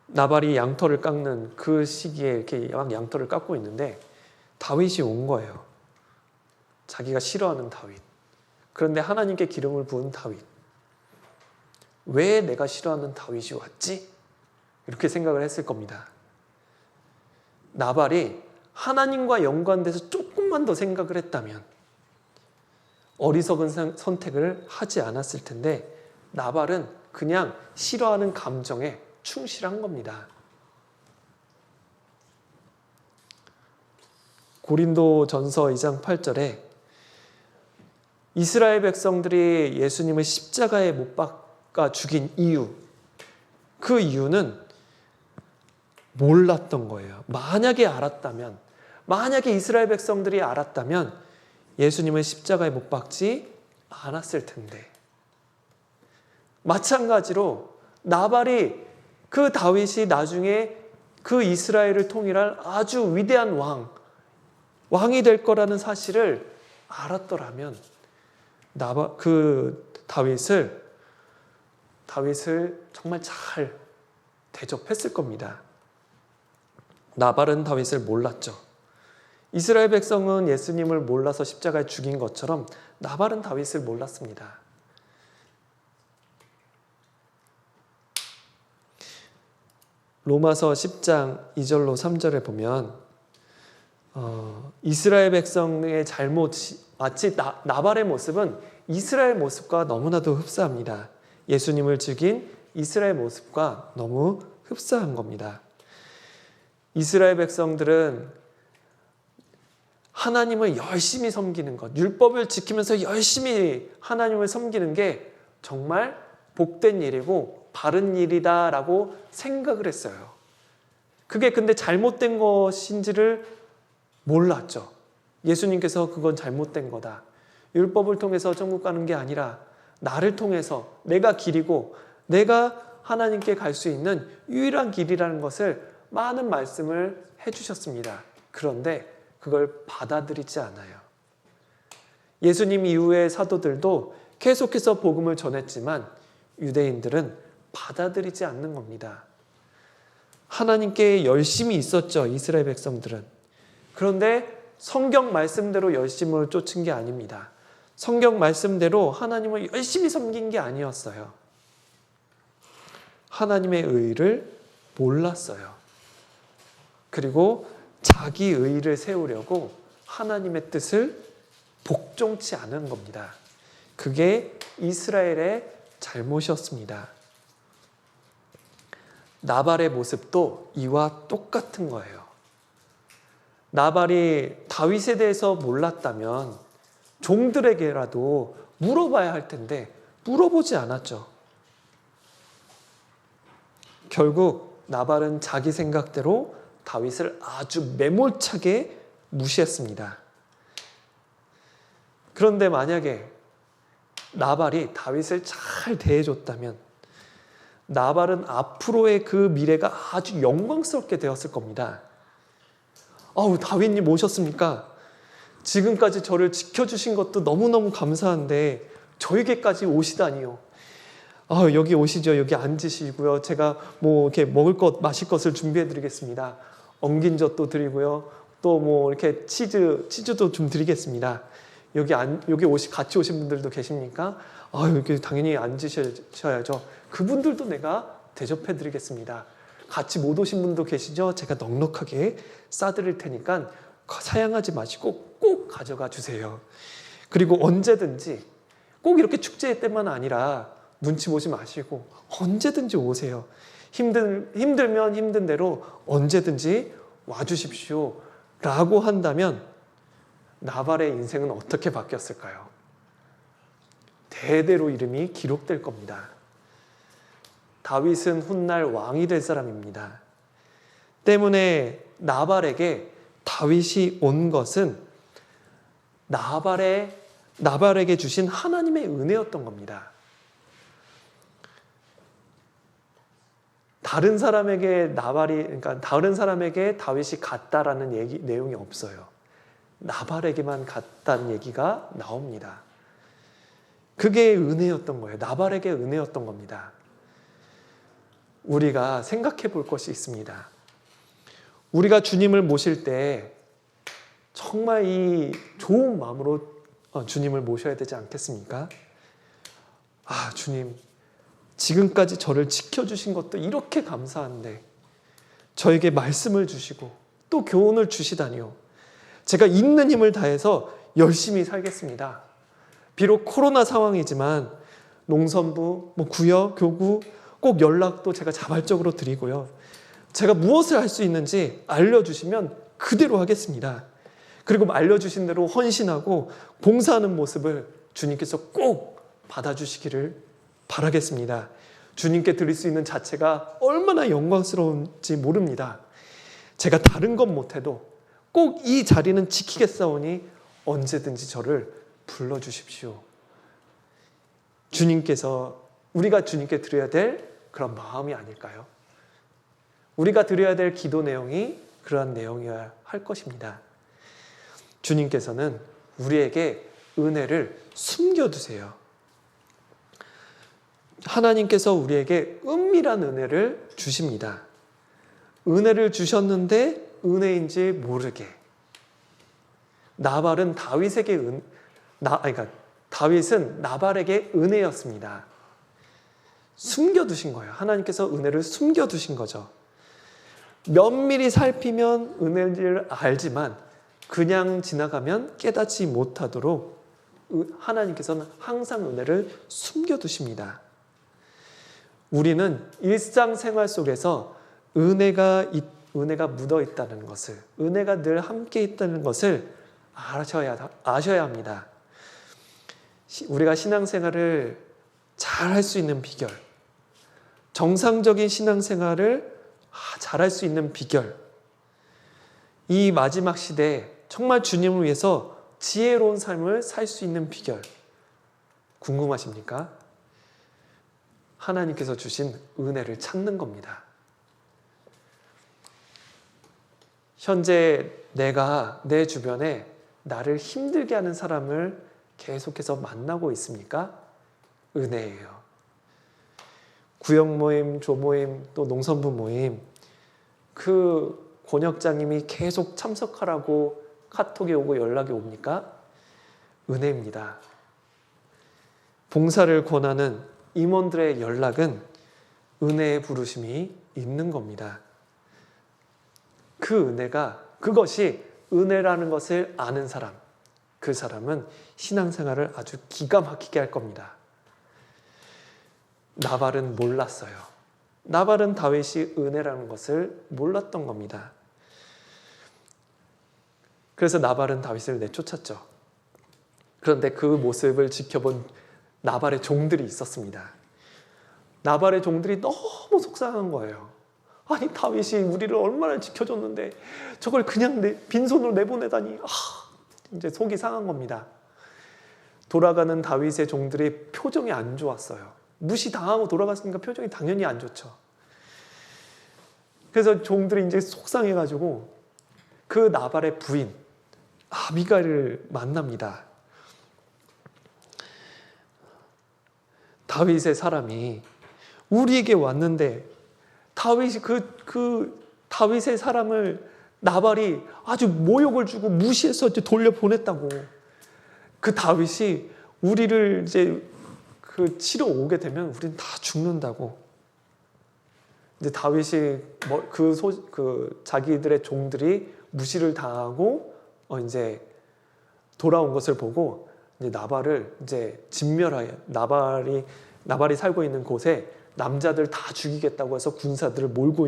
S1: 나발이 양털을 깎는 그 시기에 이렇게 막 양털을 깎고 있는데 다윗이 온 거예요. 자기가 싫어하는 다윗. 그런데 하나님께 기름을 부은 다윗. 왜 내가 싫어하는 다윗이 왔지? 이렇게 생각을 했을 겁니다. 나발이 하나님과 연관돼서 조금만 더 생각을 했다면 어리석은 선택을 하지 않았을 텐데 나발은 그냥 싫어하는 감정에 충실한 겁니다. 고린도전서 2장 8절에 이스라엘 백성들이 예수님을 십자가에 못 박아 죽인 이유, 그 이유는 몰랐던 거예요. 만약에 알았다면, 만약에 이스라엘 백성들이 알았다면 예수님을 십자가에 못 박지 않았을 텐데. 마찬가지로 나발이 그 다윗이 나중에 그 이스라엘을 통일할 아주 위대한 왕이 될 거라는 사실을 알았더라면 그 다윗을 정말 잘 대접했을 겁니다. 나발은 다윗을 몰랐죠. 이스라엘 백성은 예수님을 몰라서 십자가에 죽인 것처럼 나발은 다윗을 몰랐습니다. 로마서 10장 2절로 3절에 보면 이스라엘 백성의 잘못이 마치 나발의 모습은 이스라엘 모습과 너무나도 흡사합니다. 예수님을 죽인 이스라엘 모습과 너무 흡사한 겁니다. 이스라엘 백성들은 하나님을 열심히 섬기는 것, 율법을 지키면서 열심히 하나님을 섬기는 게 정말 복된 일이고 바른 일이다라고 생각을 했어요. 그게 근데 잘못된 것인지를 몰랐죠. 예수님께서 그건 잘못된 거다. 율법을 통해서 천국 가는 게 아니라 나를 통해서 내가 길이고 내가 하나님께 갈 수 있는 유일한 길이라는 것을 많은 말씀을 해주셨습니다. 그런데 그걸 받아들이지 않아요. 예수님 이후의 사도들도 계속해서 복음을 전했지만 유대인들은 받아들이지 않는 겁니다. 하나님께 열심히 있었죠, 이스라엘 백성들은. 그런데 성경 말씀대로 열심을 쫓은 게 아닙니다. 성경 말씀대로 하나님을 열심히 섬긴 게 아니었어요. 하나님의 의를 몰랐어요. 그리고 자기 의를 세우려고 하나님의 뜻을 복종치 않은 겁니다. 그게 이스라엘의 잘못이었습니다. 나발의 모습도 이와 똑같은 거예요. 나발이 다윗에 대해서 몰랐다면 종들에게라도 물어봐야 할 텐데 물어보지 않았죠. 결국 나발은 자기 생각대로 다윗을 아주 매몰차게 무시했습니다. 그런데 만약에 나발이 다윗을 잘 대해줬다면 나발은 앞으로의 그 미래가 아주 영광스럽게 되었을 겁니다. 다윗님 오셨습니까? 지금까지 저를 지켜주신 것도 너무너무 감사한데 저에게까지 오시다니요. 여기 오시죠. 여기 앉으시고요. 제가 이렇게 먹을 것, 마실 것을 준비해 드리겠습니다. 엉긴 젓도 드리고요. 또 이렇게 치즈도 좀 드리겠습니다. 여기 같이 오신 분들도 계십니까? 여기 당연히 앉으셔야죠. 그분들도 내가 대접해 드리겠습니다. 같이 못 오신 분도 계시죠? 제가 넉넉하게 싸드릴 테니까 사양하지 마시고 꼭 가져가 주세요. 그리고 언제든지 꼭 이렇게 축제 때만 아니라 눈치 보지 마시고 언제든지 오세요. 힘들면 힘든 대로 언제든지 와주십시오 라고 한다면 나발의 인생은 어떻게 바뀌었을까요? 대대로 이름이 기록될 겁니다. 다윗은 훗날 왕이 될 사람입니다. 때문에 나발에게 다윗이 온 것은 나발에게 주신 하나님의 은혜였던 겁니다. 다른 사람에게 다윗이 갔다라는 내용이 없어요. 나발에게만 갔다는 얘기가 나옵니다. 그게 은혜였던 거예요. 나발에게 은혜였던 겁니다. 우리가 생각해 볼 것이 있습니다. 우리가 주님을 모실 때 정말 이 좋은 마음으로 주님을 모셔야 되지 않겠습니까? 주님, 지금까지 저를 지켜주신 것도 이렇게 감사한데 저에게 말씀을 주시고 또 교훈을 주시다니요. 제가 있는 힘을 다해서 열심히 살겠습니다. 비록 코로나 상황이지만 농선부, 구역, 교구 꼭 연락도 제가 자발적으로 드리고요. 제가 무엇을 할 수 있는지 알려주시면 그대로 하겠습니다. 그리고 알려주신 대로 헌신하고 봉사하는 모습을 주님께서 꼭 받아주시기를 바라겠습니다. 주님께 드릴 수 있는 자체가 얼마나 영광스러운지 모릅니다. 제가 다른 건 못해도 꼭 이 자리는 지키겠사오니 언제든지 저를 불러주십시오. 우리가 주님께 드려야 될 그런 마음이 아닐까요? 우리가 드려야 될 기도 내용이 그러한 내용이어야 할 것입니다. 주님께서는 우리에게 은혜를 숨겨두세요. 하나님께서 우리에게 은밀한 은혜를 주십니다. 은혜를 주셨는데 은혜인지 모르게 나발은 그러니까 다윗은 나발에게 은혜였습니다. 숨겨두신 거예요. 하나님께서 은혜를 숨겨두신 거죠. 면밀히 살피면 은혜를 알지만 그냥 지나가면 깨닫지 못하도록 하나님께서는 항상 은혜를 숨겨두십니다. 우리는 일상생활 속에서 은혜가 묻어 있다는 것을, 은혜가 늘 함께 있다는 것을 아셔야 합니다. 우리가 신앙생활을 잘 할 수 있는 비결, 정상적인 신앙생활을 잘 할 수 있는 비결, 이 마지막 시대에 정말 주님을 위해서 지혜로운 삶을 살 수 있는 비결 궁금하십니까? 하나님께서 주신 은혜를 찾는 겁니다. 현재 내가 내 주변에 나를 힘들게 하는 사람을 계속해서 만나고 있습니까? 은혜예요. 구역 모임, 조모임, 또 농선부 모임, 그 권역장님이 계속 참석하라고 카톡이 오고 연락이 옵니까? 은혜입니다. 봉사를 권하는 임원들의 연락은 은혜의 부르심이 있는 겁니다. 그것이 은혜라는 것을 아는 사람, 그 사람은 신앙생활을 아주 기가 막히게 할 겁니다. 나발은 몰랐어요. 나발은 다윗이 은혜라는 것을 몰랐던 겁니다. 그래서 나발은 다윗을 내쫓았죠. 그런데 그 모습을 지켜본 나발의 종들이 있었습니다. 나발의 종들이 너무 속상한 거예요. 아니, 다윗이 우리를 얼마나 지켜줬는데 저걸 그냥 빈손으로 내보내다니, 이제 속이 상한 겁니다. 돌아가는 다윗의 종들이 표정이 안 좋았어요. 무시당하고 돌아갔으니까 표정이 당연히 안 좋죠. 그래서 종들이 이제 속상해가지고 그 나발의 부인 아비가일을 만납니다. 다윗의 사람이 우리에게 왔는데 다윗이 다윗의 사람을 나발이 아주 모욕을 주고 무시해서 이제 돌려보냈다고. 그 다윗이 우리를 이제 치러 오게 되면 우리는 다 죽는다고. 이제 다윗이 자기들의 종들이 무시를 당하고 이제 돌아온 것을 보고 이제 나발을 이제 진멸하여 나발이 살고 있는 곳에 남자들 다 죽이겠다고 해서 군사들을 몰고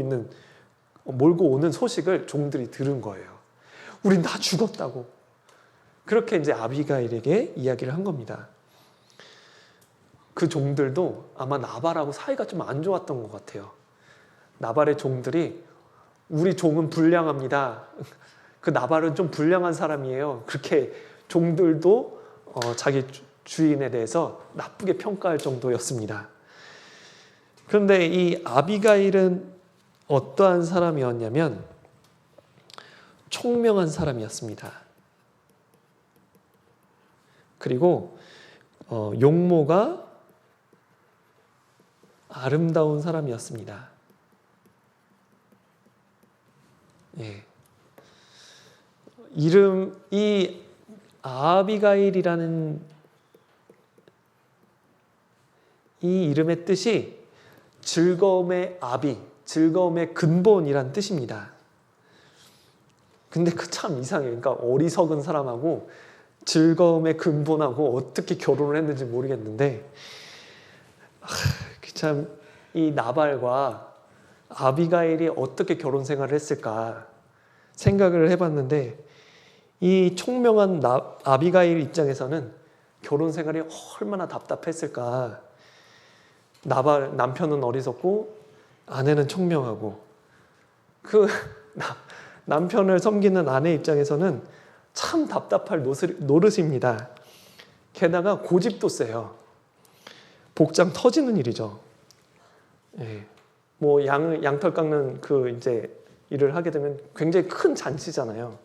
S1: 오는 소식을 종들이 들은 거예요. 우린 다 죽었다고. 그렇게 이제 아비가일에게 이야기를 한 겁니다. 그 종들도 아마 나발하고 사이가 좀 안 좋았던 것 같아요. 나발의 종들이 우리 종은 불량합니다. 그 나발은 좀 불량한 사람이에요. 그렇게 종들도 자기 주인에 대해서 나쁘게 평가할 정도였습니다. 그런데 이 아비가일은 어떠한 사람이었냐면 총명한 사람이었습니다. 그리고 용모가 아름다운 사람이었습니다. 예. 이 아비가일이라는 이 이름의 뜻이 즐거움의 아비, 즐거움의 근본이란 뜻입니다. 근데 그 참 이상해요. 그러니까 어리석은 사람하고 즐거움의 근본하고 어떻게 결혼을 했는지 모르겠는데, 참 이 나발과 아비가일이 어떻게 결혼 생활을 했을까 생각을 해봤는데, 이 총명한 아비가일 입장에서는 결혼 생활이 얼마나 답답했을까. 남편은 어리석고 아내는 총명하고, 남편을 섬기는 아내 입장에서는 참 답답할 노릇입니다. 게다가 고집도 세요. 복장 터지는 일이죠. 예. 양털 깎는 이제 일을 하게 되면 굉장히 큰 잔치잖아요.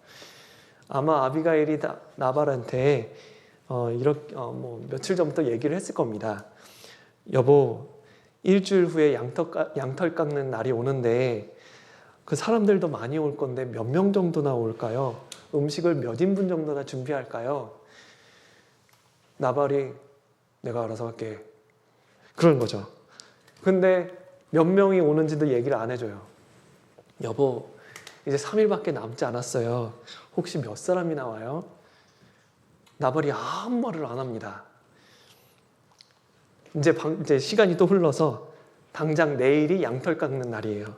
S1: 아마 아비가일이 나발한테 며칠 전부터 얘기를 했을 겁니다. 여보, 일주일 후에 양털 깎는 날이 오는데 그 사람들도 많이 올 건데 몇 명 정도나 올까요? 음식을 몇 인분 정도나 준비할까요? 나발이 내가 알아서 할게. 그런 거죠. 근데 몇 명이 오는지도 얘기를 안 해줘요. 여보, 이제 3일밖에 남지 않았어요. 혹시 몇 사람이 나와요? 나발이 아무 말을 안 합니다. 이제 시간이 또 흘러서 당장 내일이 양털 깎는 날이에요.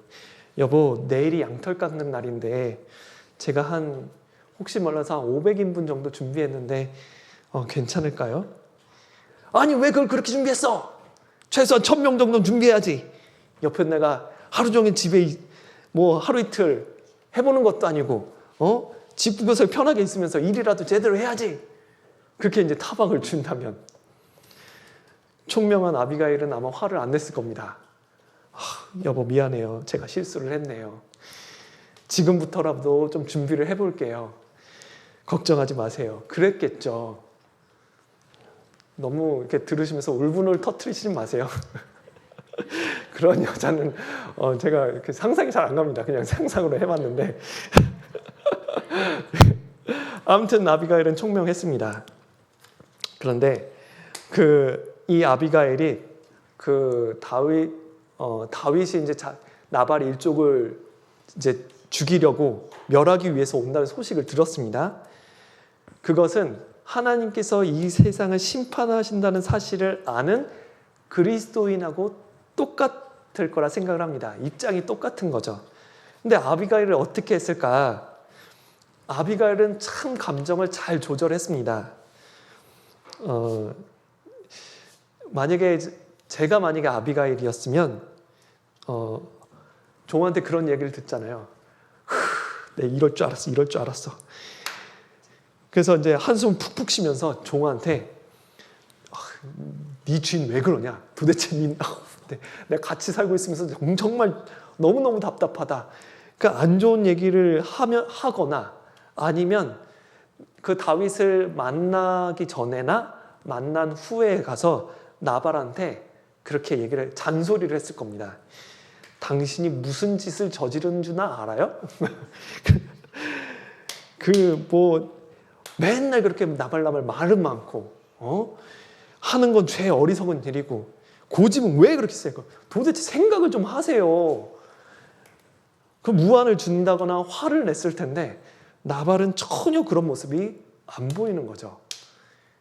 S1: 여보, 내일이 양털 깎는 날인데 제가 혹시 몰라서 한 500인분 정도 준비했는데 괜찮을까요? 아니, 왜 그걸 그렇게 준비했어? 최소한 1000명 정도는 준비해야지. 옆에 내가 하루 종일 집에 하루 이틀 해보는 것도 아니고 집 구석에 편하게 있으면서 일이라도 제대로 해야지. 그렇게 이제 타박을 준다면 총명한 아비가일은 아마 화를 안 냈을 겁니다. 여보, 미안해요. 제가 실수를 했네요. 지금부터라도 좀 준비를 해볼게요. 걱정하지 마세요. 그랬겠죠. 너무 이렇게 들으시면서 울분을 터뜨리시지 마세요. 그런 여자는 제가 이렇게 상상이 잘 안 갑니다. 그냥 상상으로 해봤는데 아무튼 아비가일은 총명했습니다. 그런데 이 아비가일이 다윗이 이제 나발 일족을 이제 죽이려고 멸하기 위해서 온다는 소식을 들었습니다. 그것은 하나님께서 이 세상을 심판하신다는 사실을 아는 그리스도인하고 똑같을 거라 생각을 합니다. 입장이 똑같은 거죠. 근데 아비가일을 어떻게 했을까? 아비가일은 참 감정을 잘 조절했습니다. 제가 만약에 아비가일이었으면 종한테 그런 얘기를 듣잖아요. 내 이럴 줄 알았어. 그래서 이제 한숨 푹푹 쉬면서 종한테 네 주인 왜 그러냐? 도대체 내가 같이 살고 있으면서 정말 너무너무 답답하다. 그러니까 안 좋은 얘기를 하거나 아니면 그 다윗을 만나기 전에나 만난 후에 가서 나발한테 그렇게 잔소리를 했을 겁니다. 당신이 무슨 짓을 저지른 줄 알아요? 맨날 그렇게 나발나발 말은 많고 하는 건 죄 어리석은 일이고 고집은 왜 그렇게 세고 도대체 생각을 좀 하세요. 그 무안을 준다거나 화를 냈을 텐데 나발은 전혀 그런 모습이 안 보이는 거죠.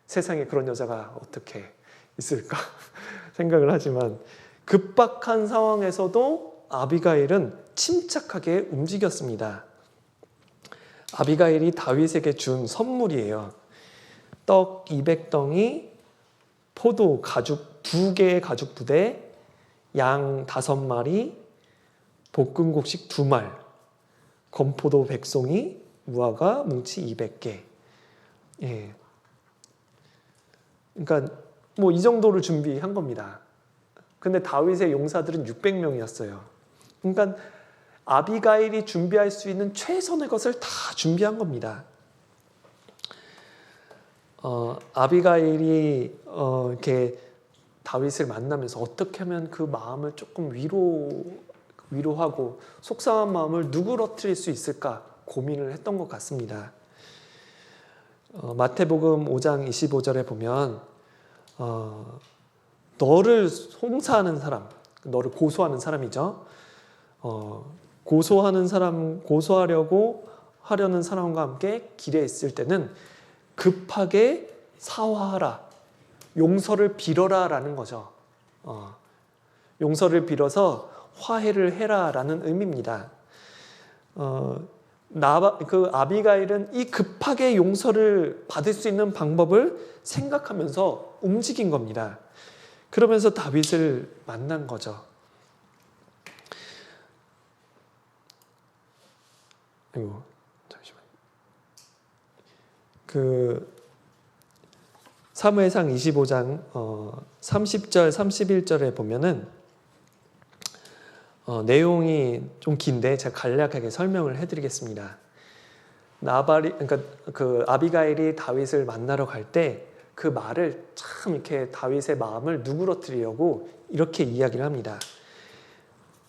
S1: 세상에 그런 여자가 어떻게 있을까 생각을 하지만 급박한 상황에서도 아비가일은 침착하게 움직였습니다. 아비가일이 다윗에게 준 선물이에요. 떡 200덩이, 포도 가죽 2개의 가죽 부대, 양 5마리, 볶음곡식 2말, 건포도 100송이, 무화과 뭉치 200개. 예. 그러니까 이 정도를 준비한 겁니다. 근데 다윗의 용사들은 600명이었어요. 그러니까 아비가일이 준비할 수 있는 최선의 것을 다 준비한 겁니다. 아비가일이 이렇게 다윗을 만나면서 어떻게 하면 그 마음을 조금 위로하고 속상한 마음을 누그러뜨릴 수 있을까 고민을 했던 것 같습니다. 마태복음 5장 25절에 보면 너를 송사하는 사람, 너를 고소하는 사람이죠. 고소하려고 하려는 사람과 함께 길에 있을 때는 급하게 사화하라, 용서를 빌어라 라는 거죠. 용서를 빌어서 화해를 해라 라는 의미입니다. 아비가일은 이 급하게 용서를 받을 수 있는 방법을 생각하면서 움직인 겁니다. 그러면서 다윗을 만난 거죠. 사무엘상 25장 30절 31절에 보면은 내용이 좀 긴데 제가 간략하게 설명을 해드리겠습니다. 그러니까 아비가일이 다윗을 만나러 갈 때 그 말을 참 이렇게 다윗의 마음을 누그러뜨리려고 이렇게 이야기를 합니다.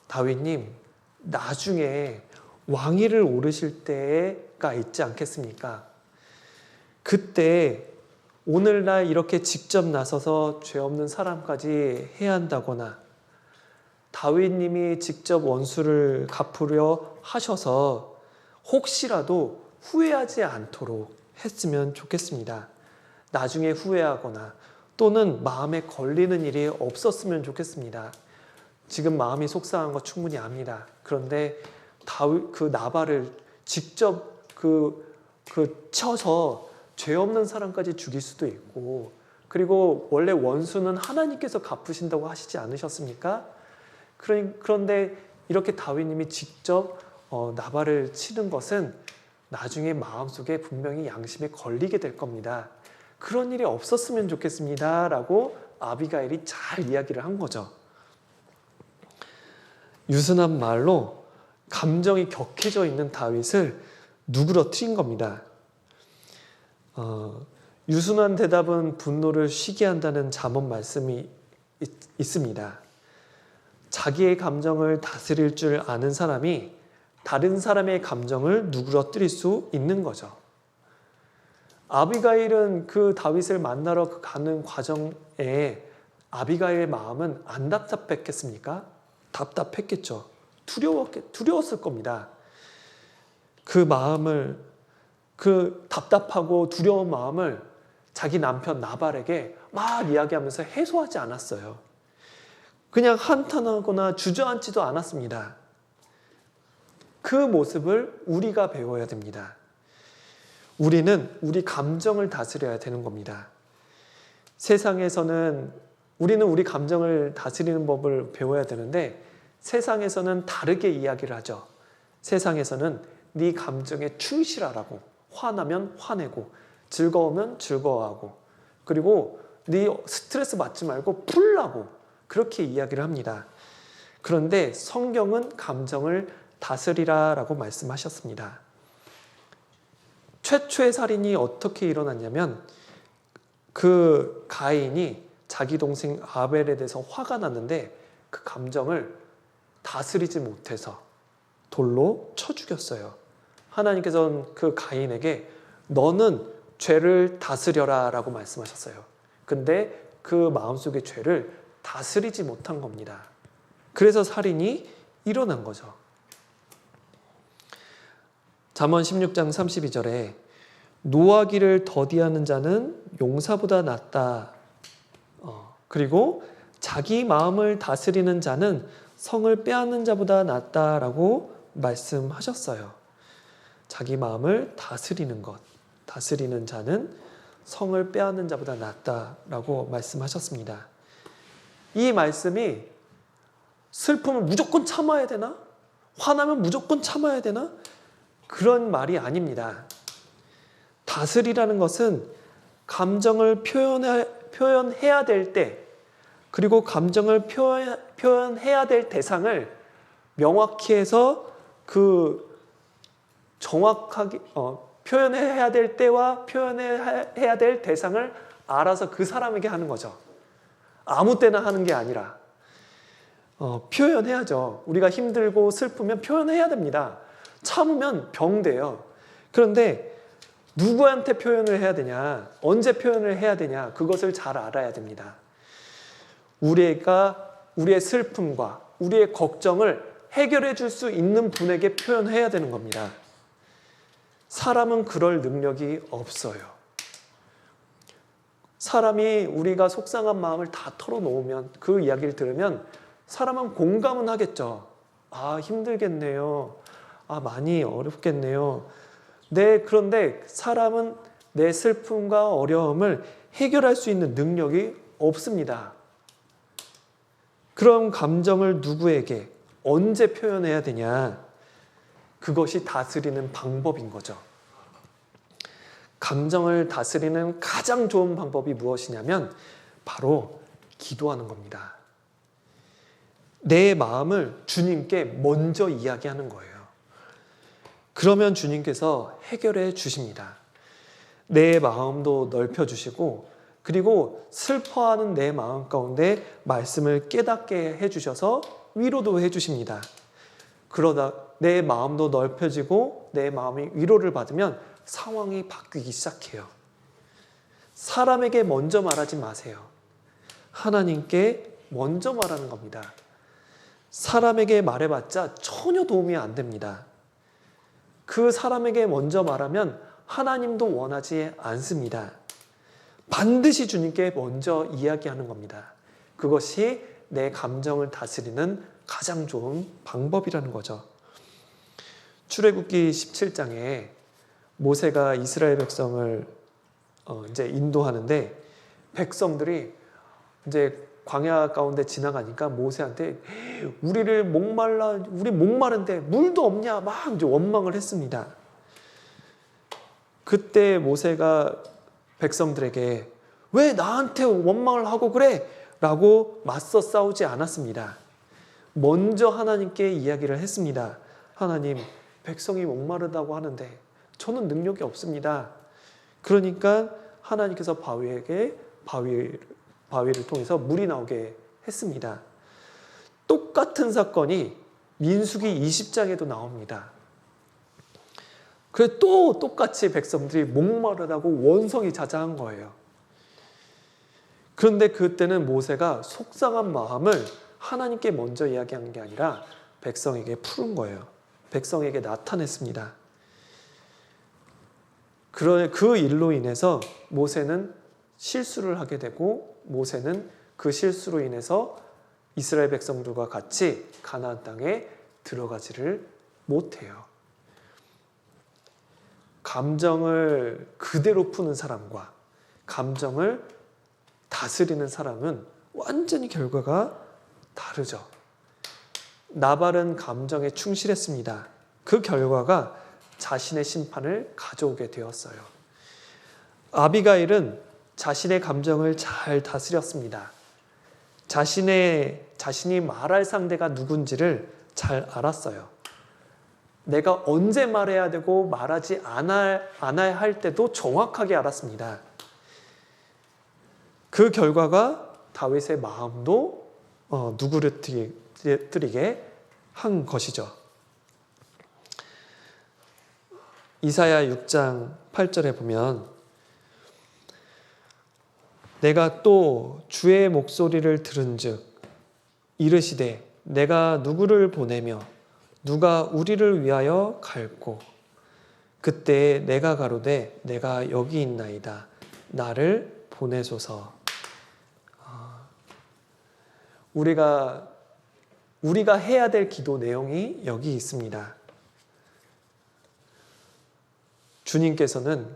S1: 다윗님, 나중에 왕위를 오르실 때의 있지 않겠습니까? 그때 오늘날 이렇게 직접 나서서 죄 없는 사람까지 해야 한다거나 다윗님이 직접 원수를 갚으려 하셔서 혹시라도 후회하지 않도록 했으면 좋겠습니다. 나중에 후회하거나 또는 마음에 걸리는 일이 없었으면 좋겠습니다. 지금 마음이 속상한 거 충분히 압니다. 그런데 그 나발을 직접 쳐서 죄 없는 사람까지 죽일 수도 있고, 그리고 원래 원수는 하나님께서 갚으신다고 하시지 않으셨습니까? 그런데 이렇게 다윗님이 직접 나발을 치는 것은 나중에 마음속에 분명히 양심에 걸리게 될 겁니다. 그런 일이 없었으면 좋겠습니다 라고 아비가일이 잘 이야기를 한 거죠. 유순한 말로 감정이 격해져 있는 다윗을 누그러뜨린 겁니다. 유순한 대답은 분노를 쉬게 한다는 잠언 말씀이 있습니다. 자기의 감정을 다스릴 줄 아는 사람이 다른 사람의 감정을 누그러뜨릴 수 있는 거죠. 아비가일은 그 다윗을 만나러 가는 과정에 아비가일의 마음은 안 답답했겠습니까? 답답했겠죠. 두려웠을 겁니다. 그 마음을, 그 답답하고 두려운 마음을 자기 남편 나발에게 막 이야기하면서 해소하지 않았어요. 그냥 한탄하거나 주저앉지도 않았습니다. 그 모습을 우리가 배워야 됩니다. 우리는 우리 감정을 다스려야 되는 겁니다. 우리는 우리 감정을 다스리는 법을 배워야 되는데 세상에서는 다르게 이야기를 하죠. 세상에서는 네 감정에 충실하라고, 화나면 화내고 즐거우면 즐거워하고, 그리고 네 스트레스 받지 말고 풀라고 그렇게 이야기를 합니다. 그런데 성경은 감정을 다스리라라고 말씀하셨습니다. 최초의 살인이 어떻게 일어났냐면 그 가인이 자기 동생 아벨에 대해서 화가 났는데 그 감정을 다스리지 못해서 돌로 쳐 죽였어요. 하나님께서는 그 가인에게 너는 죄를 다스려라 라고 말씀하셨어요. 근데 그 마음속의 죄를 다스리지 못한 겁니다. 그래서 살인이 일어난 거죠. 잠언 16장 32절에 노하기를 더디하는 자는 용사보다 낫다. 그리고 자기 마음을 다스리는 자는 성을 빼앗는 자보다 낫다라고 말씀하셨어요. 자기 마음을 다스리는 것, 다스리는 자는 성을 빼앗는 자보다 낫다라고 말씀하셨습니다. 이 말씀이 슬픔을 무조건 참아야 되나? 화나면 무조건 참아야 되나? 그런 말이 아닙니다. 다스리라는 것은 감정을 표현해야 될 때, 그리고 감정을 표현해야 될 대상을 명확히 해서 정확하게 표현해야 될 때와 표현해야 될 대상을 알아서 그 사람에게 하는 거죠. 아무 때나 하는 게 아니라 표현해야죠. 우리가 힘들고 슬프면 표현해야 됩니다. 참으면 병돼요. 그런데 누구한테 표현을 해야 되냐, 언제 표현을 해야 되냐, 그것을 잘 알아야 됩니다. 우리의 슬픔과 우리의 걱정을 해결해 줄 수 있는 분에게 표현해야 되는 겁니다. 사람은 그럴 능력이 없어요. 사람이 우리가 속상한 마음을 다 털어놓으면, 그 이야기를 들으면 사람은 공감은 하겠죠. 아, 힘들겠네요. 아, 많이 어렵겠네요. 네, 그런데 사람은 내 슬픔과 어려움을 해결할 수 있는 능력이 없습니다. 그럼 감정을 누구에게 언제 표현해야 되냐? 그것이 다스리는 방법인 거죠. 감정을 다스리는 가장 좋은 방법이 무엇이냐면 바로 기도하는 겁니다. 내 마음을 주님께 먼저 이야기하는 거예요. 그러면 주님께서 해결해 주십니다. 내 마음도 넓혀주시고, 그리고 슬퍼하는 내 마음 가운데 말씀을 깨닫게 해주셔서 위로도 해주십니다. 그러다 내 마음도 넓혀지고 내 마음이 위로를 받으면 상황이 바뀌기 시작해요. 사람에게 먼저 말하지 마세요. 하나님께 먼저 말하는 겁니다. 사람에게 말해봤자 전혀 도움이 안 됩니다. 그 사람에게 먼저 말하면 하나님도 원하지 않습니다. 반드시 주님께 먼저 이야기하는 겁니다. 그것이 내 감정을 다스리는 가장 좋은 방법이라는 거죠. 출애굽기 17장에 모세가 이스라엘 백성을 이제 인도하는데 백성들이 이제 광야 가운데 지나가니까 모세한테 우리 목마른데 물도 없냐 막 이제 원망을 했습니다. 그때 모세가 백성들에게 왜 나한테 원망을 하고 그래? 라고 맞서 싸우지 않았습니다. 먼저 하나님께 이야기를 했습니다. 하나님, 백성이 목마르다고 하는데 저는 능력이 없습니다. 그러니까 하나님께서 바위를 통해서 물이 나오게 했습니다. 똑같은 사건이 민수기 20장에도 나옵니다. 그래 또 똑같이 백성들이 목마르다고 원성이 자자한 거예요. 그런데 그때는 모세가 속상한 마음을 하나님께 먼저 이야기한 게 아니라 백성에게 풀은 거예요. 백성에게 나타냈습니다. 그 일로 인해서 모세는 실수를 하게 되고 모세는 그 실수로 인해서 이스라엘 백성들과 같이 가나안 땅에 들어가지를 못해요. 감정을 그대로 푸는 사람과 감정을 다스리는 사람은 완전히 결과가 다르죠. 나발은 감정에 충실했습니다. 그 결과가 자신의 심판을 가져오게 되었어요. 아비가일은 자신의 감정을 잘 다스렸습니다. 자신이 말할 상대가 누군지를 잘 알았어요. 내가 언제 말해야 되고 말하지 않아야 할 때도 정확하게 알았습니다. 그 결과가 다윗의 마음도 누그러뜨리게 한 것이죠. 이사야 6장 8절에 보면 내가 또 주의 목소리를 들은즉 이르시되 내가 누구를 보내며 누가 우리를 위하여 갈고 그때 내가 가로되 내가 여기 있나이다 나를 보내소서. 우리가 해야 될 기도 내용이 여기 있습니다. 주님께서는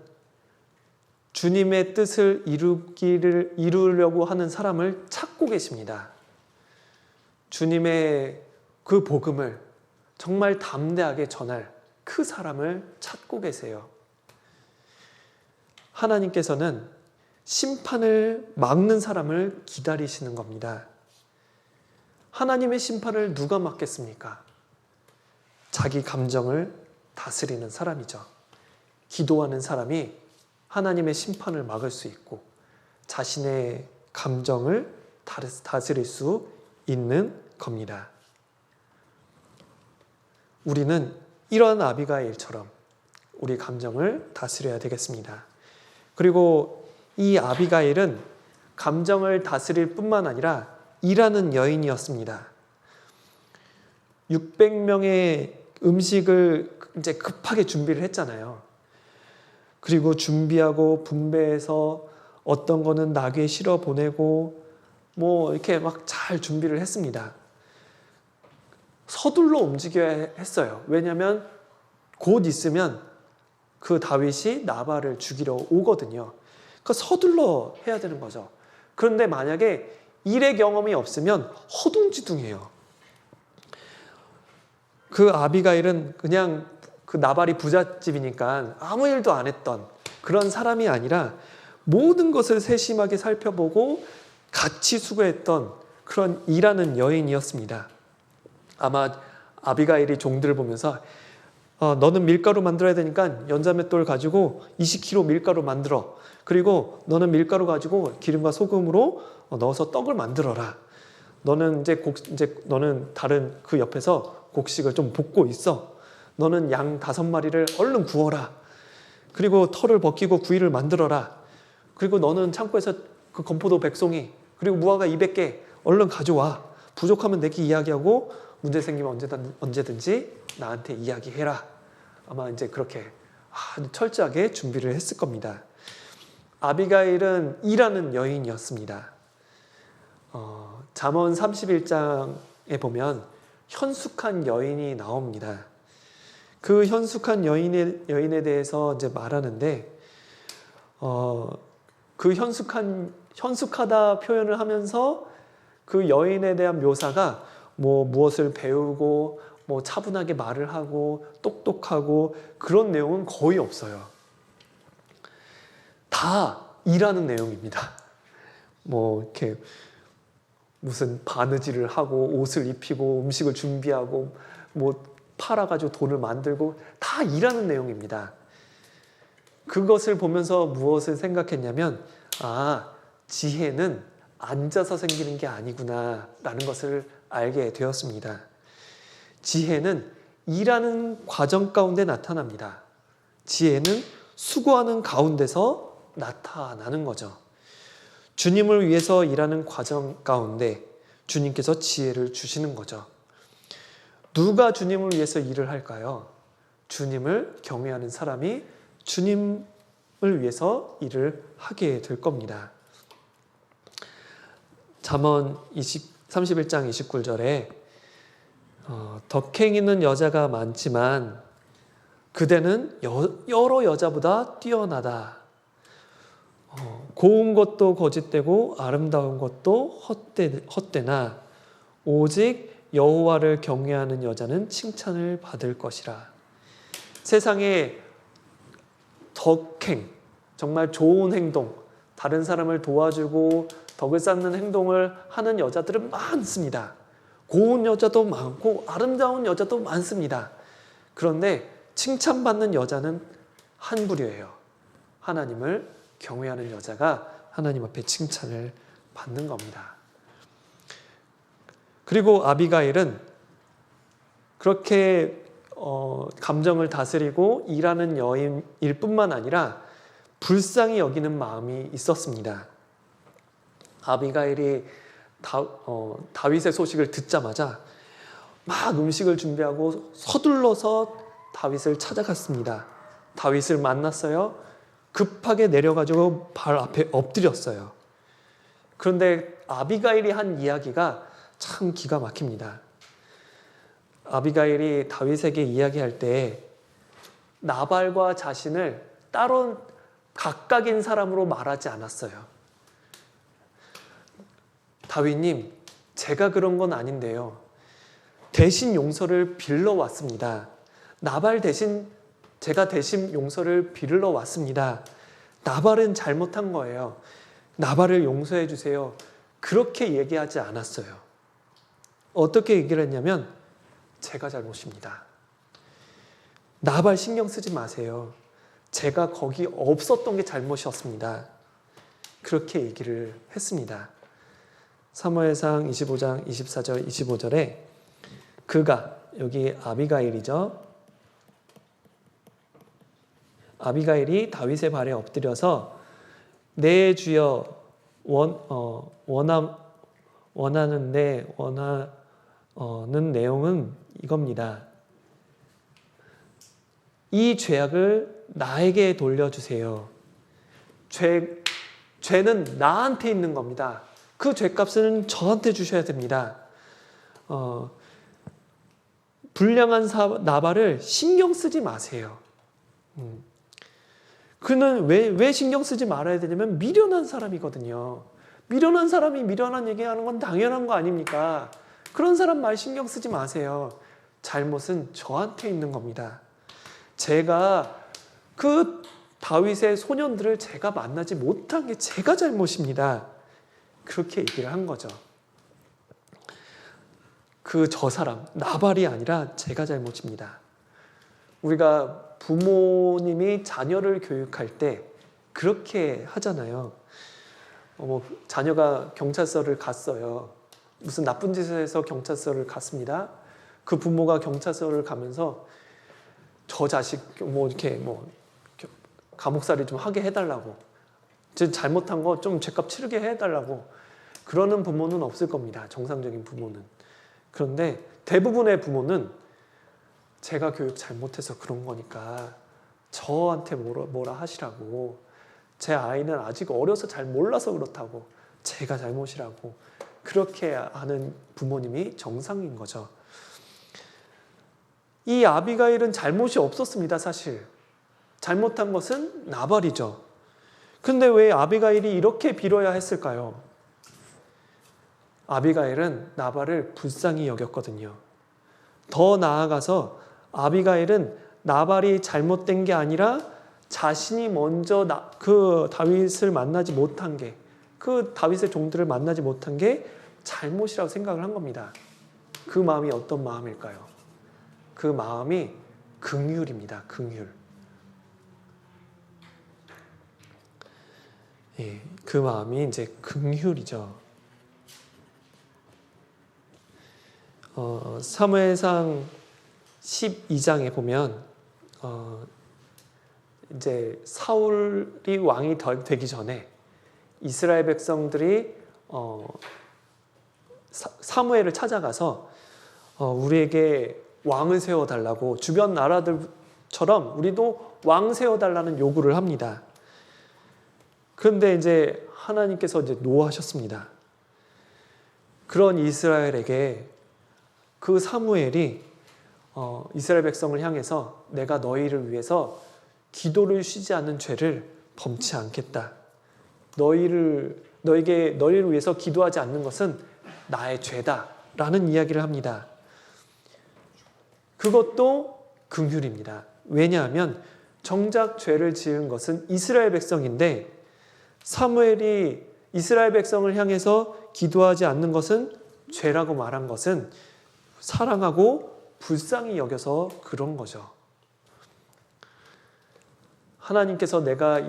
S1: 주님의 뜻을 이루려고 하는 사람을 찾고 계십니다. 주님의 그 복음을 정말 담대하게 전할 그 사람을 찾고 계세요. 하나님께서는 심판을 막는 사람을 기다리시는 겁니다. 하나님의 심판을 누가 막겠습니까? 자기 감정을 다스리는 사람이죠. 기도하는 사람이 하나님의 심판을 막을 수 있고 자신의 감정을 다스릴 수 있는 겁니다. 우리는 이러한 아비가일처럼 우리 감정을 다스려야 되겠습니다. 그리고 이 아비가일은 감정을 다스릴 뿐만 아니라 일하는 여인이었습니다. 600명의 음식을 이제 급하게 준비를 했잖아요. 그리고 준비하고 분배해서 어떤 거는 나귀에 실어 보내고 뭐 이렇게 막 잘 준비를 했습니다. 서둘러 움직여야 했어요. 왜냐하면 곧 있으면 그 다윗이 나발을 죽이러 오거든요. 그러니까 서둘러 해야 되는 거죠. 그런데 만약에 일의 경험이 없으면 허둥지둥해요. 그 아비가일은 그냥 그 나발이 부잣집이니까 아무 일도 안 했던 그런 사람이 아니라 모든 것을 세심하게 살펴보고 같이 수고했던 그런 일하는 여인이었습니다. 아마 아비가일이 종들을 보면서 너는 밀가루 만들어야 되니까 연자맷돌 가지고 20kg 밀가루 만들어. 그리고 너는 밀가루 가지고 기름과 소금으로 넣어서 떡을 만들어라. 너는 너는 다른 그 옆에서 곡식을 좀 볶고 있어. 너는 양 5마리를 얼른 구워라. 그리고 털을 벗기고 구이를 만들어라. 그리고 너는 창고에서 그 건포도 100송이 그리고 무화과 200개 얼른 가져와. 부족하면 내게 이야기하고 문제 생기면 언제든지 나한테 이야기해라. 아마 이제 그렇게 철저하게 준비를 했을 겁니다. 아비가일은 일하는 여인이었습니다. 잠언 31장에 보면 현숙한 여인이 나옵니다. 그 현숙한 여인에 대해서 이제 말하는데, 그 현숙하다 표현을 하면서 그 여인에 대한 묘사가 무엇을 배우고 차분하게 말을 하고 똑똑하고 그런 내용은 거의 없어요. 다 일하는 내용입니다. 이렇게 무슨 바느질을 하고 옷을 입히고 음식을 준비하고 팔아가지고 돈을 만들고 다 일하는 내용입니다. 그것을 보면서 무엇을 생각했냐면 지혜는 앉아서 생기는 게 아니구나 라는 것을 알게 되었습니다. 지혜는 일하는 과정 가운데 나타납니다. 지혜는 수고하는 가운데서 나타나는 거죠. 주님을 위해서 일하는 과정 가운데 주님께서 지혜를 주시는 거죠. 누가 주님을 위해서 일을 할까요? 주님을 경외하는 사람이 주님을 위해서 일을 하게 될 겁니다. 잠언 31장 29절에 덕행 있는 여자가 많지만 그대는 여러 여자보다 뛰어나다. 고운 것도 거짓되고 아름다운 것도 헛되나 오직 여호와를 경외하는 여자는 칭찬을 받을 것이라. 세상에 덕행, 정말 좋은 행동, 다른 사람을 도와주고 덕을 쌓는 행동을 하는 여자들은 많습니다. 고운 여자도 많고 아름다운 여자도 많습니다. 그런데 칭찬받는 여자는 한 부류예요. 하나님을 경외하는 여자가 하나님 앞에 칭찬을 받는 겁니다. 그리고 아비가일은 그렇게 감정을 다스리고 일하는 여인일 뿐만 아니라 불쌍히 여기는 마음이 있었습니다. 아비가일이 다윗의 소식을 듣자마자 막 음식을 준비하고 서둘러서 다윗을 찾아갔습니다. 다윗을 만났어요. 급하게 내려가지고 발 앞에 엎드렸어요. 그런데 아비가일이 한 이야기가 참 기가 막힙니다. 아비가일이 다윗에게 이야기할 때 나발과 자신을 따로 각각인 사람으로 말하지 않았어요. 다윗님, 제가 그런 건 아닌데요. 대신 용서를 빌러 왔습니다. 나발 대신 제가 대신 용서를 빌러 왔습니다. 나발은 잘못한 거예요. 나발을 용서해 주세요. 그렇게 얘기하지 않았어요. 어떻게 얘기를 했냐면 제가 잘못입니다. 나발 신경 쓰지 마세요. 제가 거기 없었던 게 잘못이었습니다. 그렇게 얘기를 했습니다. 사무엘상 25장 24절 25절에 그가, 여기 아비가일이죠. 아비가일이 다윗의 발에 엎드려서 내 주여 원하는 내용은 이겁니다. 이 죄악을 나에게 돌려주세요. 죄는 나한테 있는 겁니다. 그 죄값은 저한테 주셔야 됩니다. 불량한 나발을 신경 쓰지 마세요. 그는 왜 신경 쓰지 말아야 되냐면 미련한 사람이거든요. 미련한 사람이 미련한 얘기하는 건 당연한 거 아닙니까? 그런 사람 말 신경 쓰지 마세요. 잘못은 저한테 있는 겁니다. 제가 그 다윗의 소년들을 제가 만나지 못한 게 제가 잘못입니다. 그렇게 얘기를 한 거죠. 저 사람, 나발이 아니라 제가 잘못입니다. 우리가 부모님이 자녀를 교육할 때 그렇게 하잖아요. 자녀가 경찰서를 갔어요. 무슨 나쁜 짓을 해서 경찰서를 갔습니다. 그 부모가 경찰서를 가면서 저 자식 이렇게 감옥살이 좀 하게 해달라고, 잘못한 거 좀 죄값 치르게 해달라고 그러는 부모는 없을 겁니다. 정상적인 부모는. 그런데 대부분의 부모는 제가 교육 잘못해서 그런 거니까 저한테 뭐라 하시라고, 제 아이는 아직 어려서 잘 몰라서 그렇다고, 제가 잘못이라고 그렇게 하는 부모님이 정상인 거죠. 이 아비가일은 잘못이 없었습니다. 사실 잘못한 것은 나발이죠. 근데 왜 아비가일이 이렇게 빌어야 했을까요? 아비가일은 나발을 불쌍히 여겼거든요. 더 나아가서 아비가일은 나발이 잘못된 게 아니라 자신이 먼저 그 다윗을 만나지 못한 게, 그 다윗의 종들을 만나지 못한 게 잘못이라고 생각을 한 겁니다. 그 마음이 어떤 마음일까요? 그 마음이 긍휼입니다. 긍휼. 예, 그 마음이 이제 긍휼이죠. 사무엘상 12장에 보면 이제 사울이 왕이 되기 전에 이스라엘 백성들이 사무엘을 찾아가서 우리에게 왕을 세워달라고, 주변 나라들처럼 우리도 왕 세워달라는 요구를 합니다. 그런데 이제 하나님께서 이제 노하셨습니다. 그런 이스라엘에게 그 사무엘이 이스라엘 백성을 향해서 내가 너희를 위해서 기도를 쉬지 않는 죄를 범치 않겠다. 너희를 위해서 기도하지 않는 것은 나의 죄다. 라는 이야기를 합니다. 그것도 긍휼입니다. 왜냐하면 정작 죄를 지은 것은 이스라엘 백성인데 사무엘이 이스라엘 백성을 향해서 기도하지 않는 것은 죄라고 말한 것은 사랑하고 불쌍히 여겨서 그런 거죠. 하나님께서 내가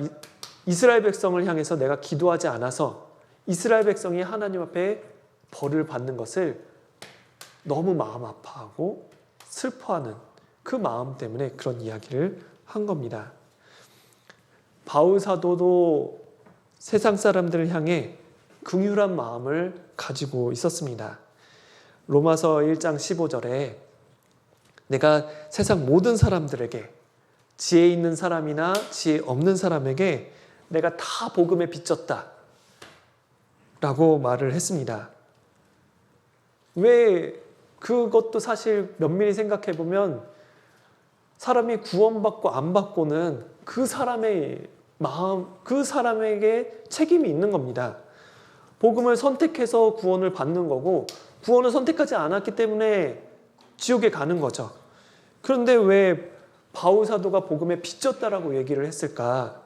S1: 이스라엘 백성을 향해서 내가 기도하지 않아서 이스라엘 백성이 하나님 앞에 벌을 받는 것을 너무 마음 아파하고 슬퍼하는 그 마음 때문에 그런 이야기를 한 겁니다. 바울 사도도 세상 사람들을 향해 긍휼한 마음을 가지고 있었습니다. 로마서 1장 15절에 내가 세상 모든 사람들에게, 지혜 있는 사람이나 지혜 없는 사람에게 내가 다 복음에 비쳤다 라고 말을 했습니다. 왜 그것도 사실 면밀히 생각해 보면 사람이 구원받고 안 받고는 그 사람의 마음, 그 사람에게 책임이 있는 겁니다. 복음을 선택해서 구원을 받는 거고 구원을 선택하지 않았기 때문에 지옥에 가는 거죠. 그런데 왜 바울 사도가 복음에 비쳤다라고 얘기를 했을까?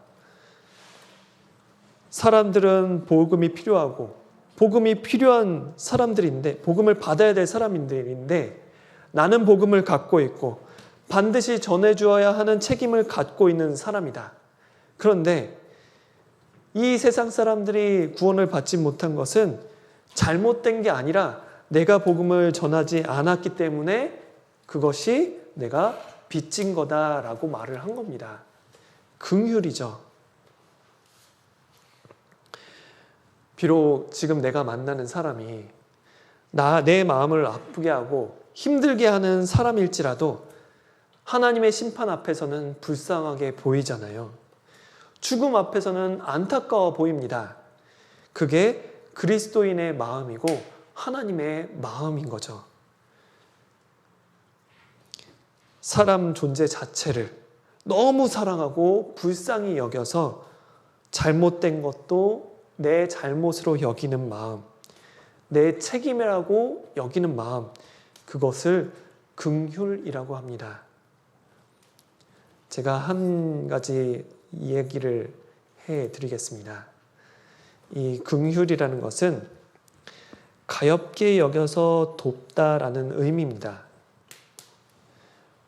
S1: 사람들은 복음이 필요하고 복음이 필요한 사람들인데, 복음을 받아야 될 사람들인데 나는 복음을 갖고 있고 반드시 전해주어야 하는 책임을 갖고 있는 사람이다. 그런데 이 세상 사람들이 구원을 받지 못한 것은 잘못된 게 아니라 내가 복음을 전하지 않았기 때문에 그것이 내가 빚진 거다라고 말을 한 겁니다. 긍휼이죠. 비록 지금 내가 만나는 사람이 내 마음을 아프게 하고 힘들게 하는 사람일지라도 하나님의 심판 앞에서는 불쌍하게 보이잖아요. 죽음 앞에서는 안타까워 보입니다. 그게 그리스도인의 마음이고 하나님의 마음인 거죠. 사람 존재 자체를 너무 사랑하고 불쌍히 여겨서 잘못된 것도 내 잘못으로 여기는 마음, 내 책임이라고 여기는 마음, 그것을 긍휼이라고 합니다. 제가 한 가지 얘기를 해드리겠습니다. 이 긍휼이라는 것은 가엾게 여겨서 돕다라는 의미입니다.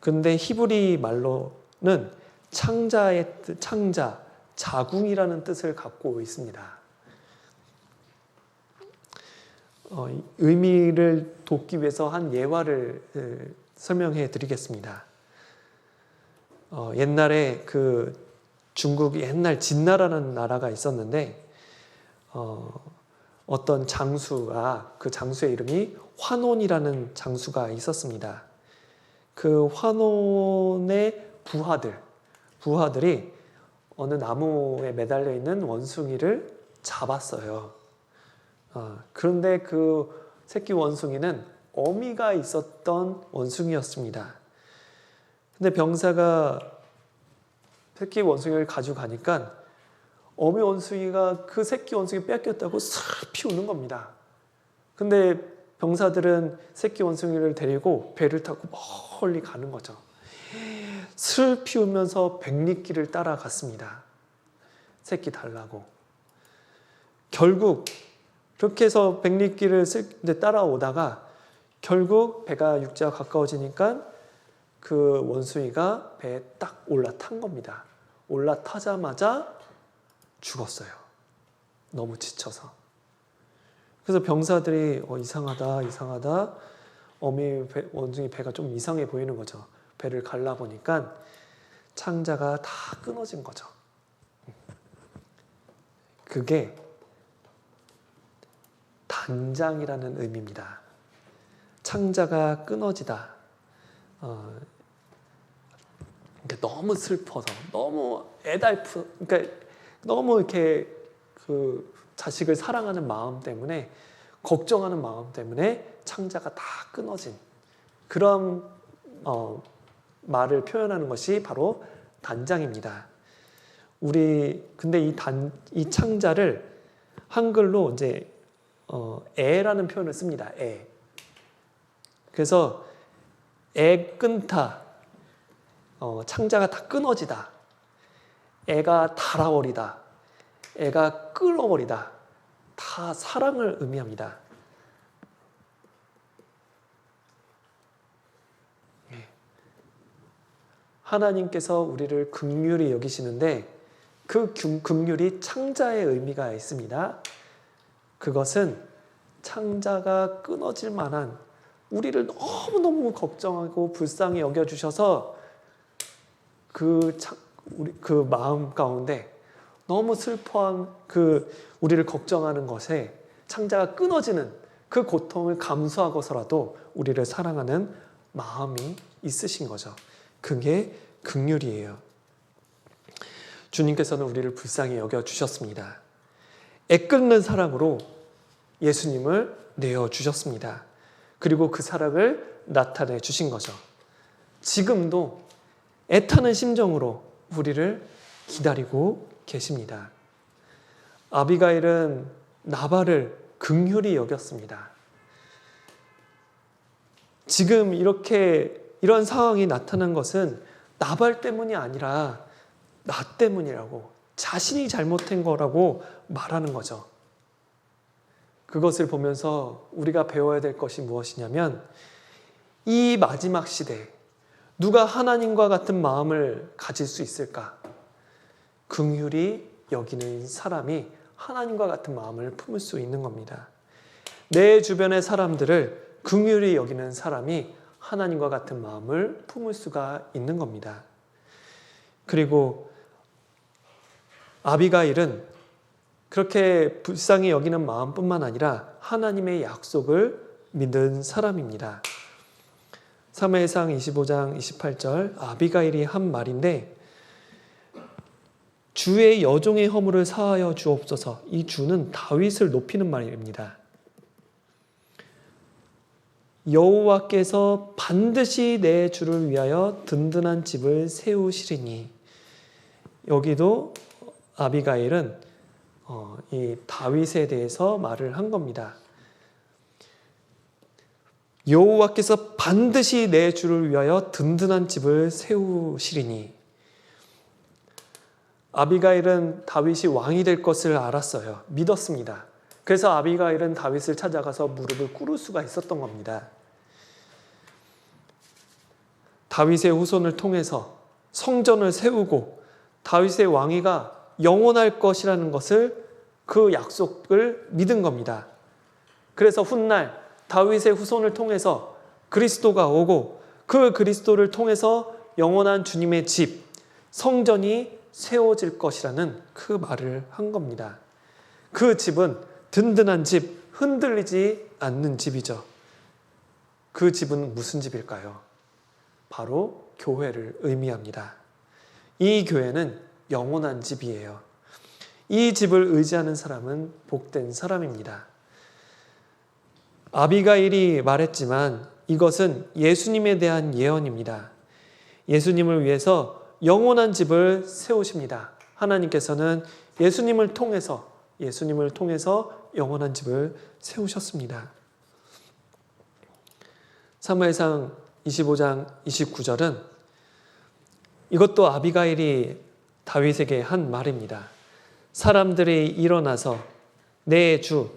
S1: 근데 히브리 말로는 창자, 자궁이라는 뜻을 갖고 있습니다. 의미를 돕기 위해서 한 예화를 설명해 드리겠습니다. 옛날에 그 중국이 옛날 진나라는 나라가 있었는데 어떤 장수가 그 장수의 이름이 환원이라는 장수가 있었습니다. 그 환원의 부하들이 어느 나무에 매달려 있는 원숭이를 잡았어요. 그런데 그 새끼 원숭이는 어미가 있었던 원숭이였습니다. 근데 병사가 새끼 원숭이를 가져가니까 어미 원숭이가 그 새끼 원숭이 뺏겼다고 슬피 우는 겁니다. 근데 병사들은 새끼 원숭이를 데리고 배를 타고 멀리 가는 거죠. 슬피 울면서 백리길을 따라갔습니다. 새끼 달라고. 결국 그렇게 해서 백리길을 따라오다가 결국 배가 육지와 가까워지니까 그 원숭이가 배에 딱 올라탄 겁니다. 올라타자마자 죽었어요. 너무 지쳐서. 그래서 병사들이 이상하다. 원숭이 배가 좀 이상해 보이는 거죠. 배를 갈라보니까 창자가 다 끊어진 거죠. 그게 단장이라는 의미입니다. 창자가 끊어지다. 너무 슬퍼서, 너무 그러니까 너무 이렇게 그 자식을 사랑하는 마음 때문에, 걱정하는 마음 때문에 창자가 다 끊어진 그런 말을 표현하는 것이 바로 단장입니다. 근데 이 창자를 한글로 이제 애라는 표현을 씁니다. 애. 그래서 애 끊다, 창자가 다 끊어지다, 애가 달아버리다, 애가 끌어버리다, 다 사랑을 의미합니다. 하나님께서 우리를 긍휼히 여기시는데 그 긍휼이 창자의 의미가 있습니다. 그것은 창자가 끊어질 만한, 우리를 너무너무 걱정하고 불쌍히 여겨주셔서 그 마음 가운데 너무 슬퍼한 우리를 걱정하는 것에 창자가 끊어지는 그 고통을 감수하고서라도 우리를 사랑하는 마음이 있으신 거죠. 그게 긍휼이에요. 주님께서는 우리를 불쌍히 여겨주셨습니다. 애끓는 사랑으로 예수님을 내어주셨습니다. 그리고 그 사랑을 나타내 주신 거죠. 지금도 애타는 심정으로 우리를 기다리고 계십니다. 아비가일은 나발을 긍휼히 여겼습니다. 지금 이런 상황이 나타난 것은 나발 때문이 아니라 나 때문이라고, 자신이 잘못한 거라고 말하는 거죠. 그것을 보면서 우리가 배워야 될 것이 무엇이냐면, 이 마지막 시대에 누가 하나님과 같은 마음을 가질 수 있을까? 긍휼히 여기는 사람이 하나님과 같은 마음을 품을 수 있는 겁니다. 내 주변의 사람들을 긍휼히 여기는 사람이 하나님과 같은 마음을 품을 수가 있는 겁니다. 그리고 아비가일은 그렇게 불쌍히 여기는 마음뿐만 아니라 하나님의 약속을 믿는 사람입니다. 사무엘상 25장 28절, 아비가일이 한 말인데, 주의 여종의 허물을 사하여 주옵소서. 이 주는 다윗을 높이는 말입니다. 여호와께서 반드시 내 주를 위하여 든든한 집을 세우시리니. 여기도 아비가일은 이 다윗에 대해서 말을 한 겁니다. 여호와께서 반드시 내 주를 위하여 든든한 집을 세우시리니. 아비가일은 다윗이 왕이 될 것을 알았어요. 믿었습니다. 그래서 아비가일은 다윗을 찾아가서 무릎을 꿇을 수가 있었던 겁니다. 다윗의 후손을 통해서 성전을 세우고 다윗의 왕위가 영원할 것이라는 것을, 그 약속을 믿은 겁니다. 그래서 훗날 다윗의 후손을 통해서 그리스도가 오고 그 그리스도를 통해서 영원한 주님의 집, 성전이 세워질 것이라는 그 말을 한 겁니다. 그 집은 든든한 집, 흔들리지 않는 집이죠. 그 집은 무슨 집일까요? 바로 교회를 의미합니다. 이 교회는 영원한 집이에요. 이 집을 의지하는 사람은 복된 사람입니다. 아비가일이 말했지만 이것은 예수님에 대한 예언입니다. 예수님을 위해서 영원한 집을 세우십니다. 하나님께서는 예수님을 통해서 영원한 집을 세우셨습니다. 사무엘상 25장 29절은 이것도 아비가일이 다윗에게 한 말입니다. 사람들이 일어나서 내 주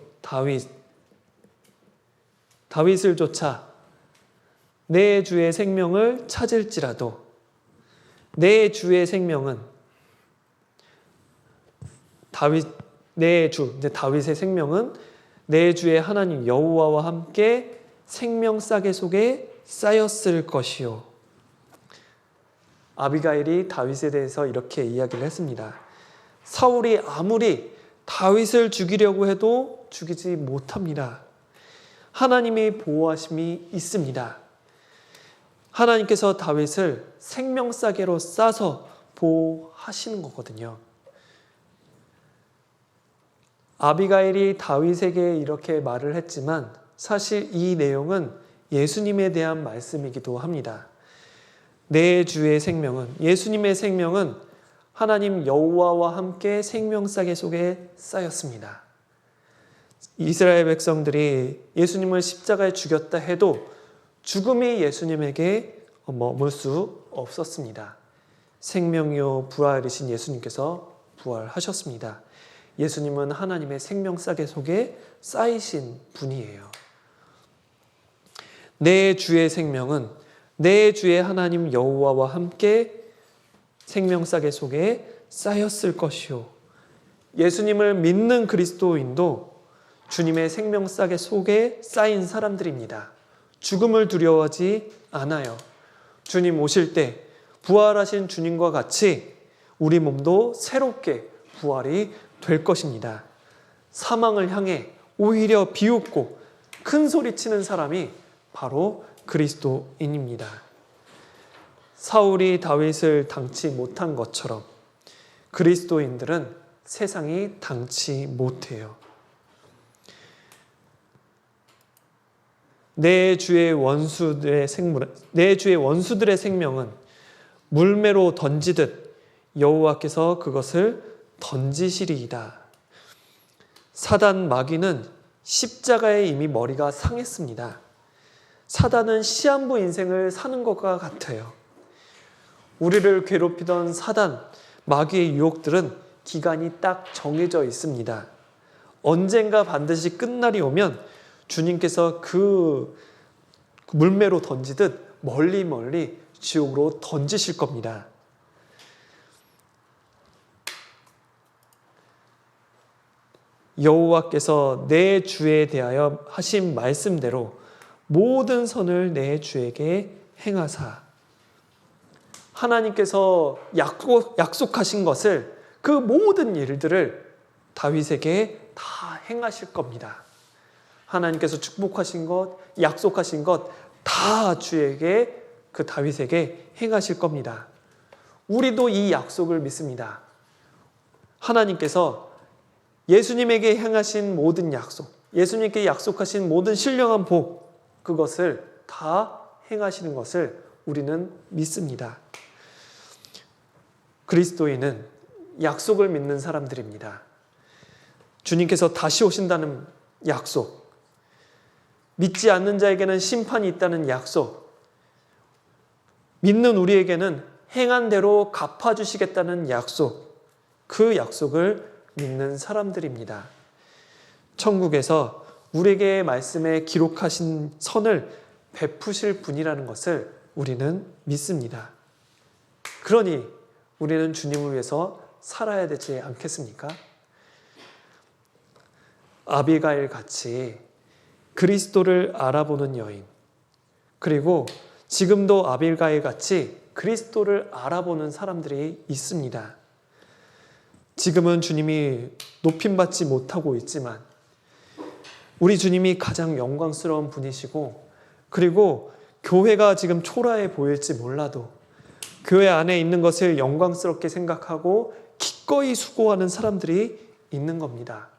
S1: 다윗을 쫓아 내 주의 생명을 찾을지라도 내 주의 생명은 다윗의 생명은 내 주의 하나님 여호와와 함께 생명 싸개 속에 쌓였을 것이요. 아비가일이 다윗에 대해서 이렇게 이야기를 했습니다. 사울이 아무리 다윗을 죽이려고 해도 죽이지 못합니다. 하나님의 보호하심이 있습니다. 하나님께서 다윗을 생명 싸개로 싸서 보호하시는 거거든요. 아비가일이 다윗에게 이렇게 말을 했지만 사실 이 내용은 예수님에 대한 말씀이기도 합니다. 내 주의 생명은, 예수님의 생명은 하나님 여호와와 함께 생명 싸개 속에 쌓였습니다. 이스라엘 백성들이 예수님을 십자가에 죽였다 해도 죽음이 예수님에게 머물 수 없었습니다. 생명이요 부활이신 예수님께서 부활하셨습니다. 예수님은 하나님의 생명 싸개 속에 쌓이신 분이에요. 내 주의 생명은 내 주의 하나님 여호와와 함께 생명 싸개 속에 쌓였을 것이요. 예수님을 믿는 그리스도인도 주님의 생명 싸개 속에 쌓인 사람들입니다. 죽음을 두려워하지 않아요. 주님 오실 때 부활하신 주님과 같이 우리 몸도 새롭게 부활이 될 것입니다. 사망을 향해 오히려 비웃고 큰 소리 치는 사람이 바로 그리스도인입니다. 사울이 다윗을 당치 못한 것처럼 그리스도인들은 세상이 당치 못해요. 내 주의 원수들의 생명은 물매로 던지듯 여호와께서 그것을 던지시리이다. 사단 마귀는 십자가에 이미 머리가 상했습니다. 사단은 시한부 인생을 사는 것과 같아요. 우리를 괴롭히던 사단, 마귀의 유혹들은 기간이 딱 정해져 있습니다. 언젠가 반드시 끝날이 오면 주님께서 그 물매로 던지듯 멀리 지옥으로 던지실 겁니다. 여호와께서 내 주에 대하여 하신 말씀대로 모든 선을 내 주에게 행하사, 하나님께서 약속하신 것을, 그 모든 일들을 다윗에게 다 행하실 겁니다. 하나님께서 축복하신 것, 약속하신 것 다 주에게, 그 다윗에게 행하실 겁니다. 우리도 이 약속을 믿습니다. 하나님께서 예수님에게 행하신 모든 약속, 예수님께 약속하신 모든 신령한 복, 그것을 다 행하시는 것을 우리는 믿습니다. 그리스도인은 약속을 믿는 사람들입니다. 주님께서 다시 오신다는 약속, 믿지 않는 자에게는 심판이 있다는 약속, 믿는 우리에게는 행한 대로 갚아주시겠다는 약속, 그 약속을 믿는 사람들입니다. 천국에서 우리에게 말씀에 기록하신 선을 베푸실 분이라는 것을 우리는 믿습니다. 그러니 우리는 주님을 위해서 살아야 되지 않겠습니까? 아비가일 같이 그리스도를 알아보는 여인, 그리고 지금도 아빌가일 같이 그리스도를 알아보는 사람들이 있습니다. 지금은 주님이 높임받지 못하고 있지만 우리 주님이 가장 영광스러운 분이시고, 그리고 교회가 지금 초라해 보일지 몰라도 교회 안에 있는 것을 영광스럽게 생각하고 기꺼이 수고하는 사람들이 있는 겁니다.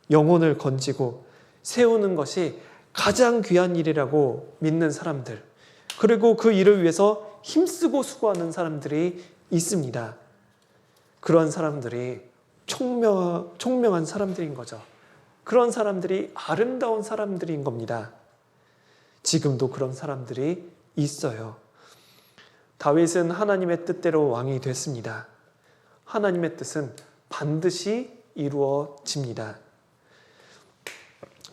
S1: 영혼을 건지고 세우는 것이 가장 귀한 일이라고 믿는 사람들, 그리고 그 일을 위해서 힘쓰고 수고하는 사람들이 있습니다. 그런 사람들이 총명한 사람들인 거죠. 그런 사람들이 아름다운 사람들인 겁니다. 지금도 그런 사람들이 있어요. 다윗은 하나님의 뜻대로 왕이 됐습니다. 하나님의 뜻은 반드시 이루어집니다.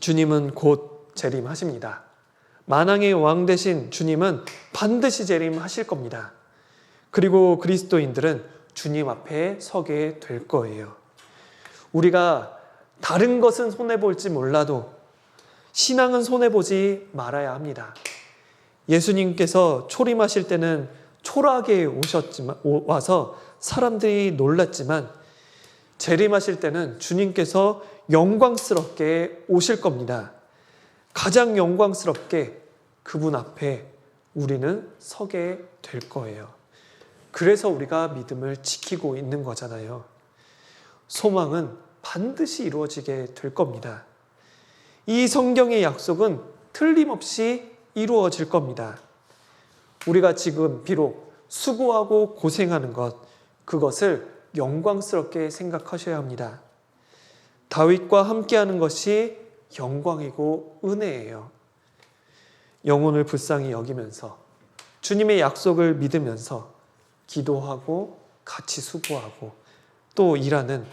S1: 주님은 곧 재림하십니다. 만왕의 왕 되신 주님은 반드시 재림하실 겁니다. 그리고 그리스도인들은 주님 앞에 서게 될 거예요. 우리가 다른 것은 손해볼지 몰라도 신앙은 손해보지 말아야 합니다. 예수님께서 초림하실 때는 초라하게 와서 사람들이 놀랐지만 재림하실 때는 주님께서 영광스럽게 오실 겁니다. 가장 영광스럽게 그분 앞에 우리는 서게 될 거예요. 그래서 우리가 믿음을 지키고 있는 거잖아요. 소망은 반드시 이루어지게 될 겁니다. 이 성경의 약속은 틀림없이 이루어질 겁니다. 우리가 지금 비록 수고하고 고생하는 것, 그것을 영광스럽게 생각하셔야 합니다. 다윗과 함께하는 것이 영광이고 은혜예요. 영혼을 불쌍히 여기면서 주님의 약속을 믿으면서 기도하고 같이 수고하고 또 일하는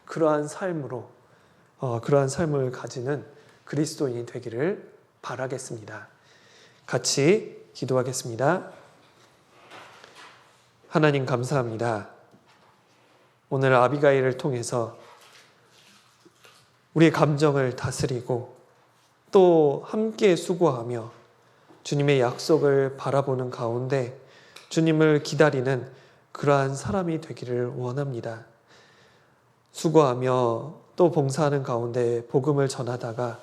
S1: 그러한 삶을 가지는 그리스도인이 되기를 바라겠습니다. 같이 기도하겠습니다. 하나님 감사합니다. 오늘 아비가일을 통해서 우리의 감정을 다스리고 또 함께 수고하며 주님의 약속을 바라보는 가운데 주님을 기다리는 그러한 사람이 되기를 원합니다. 수고하며 또 봉사하는 가운데 복음을 전하다가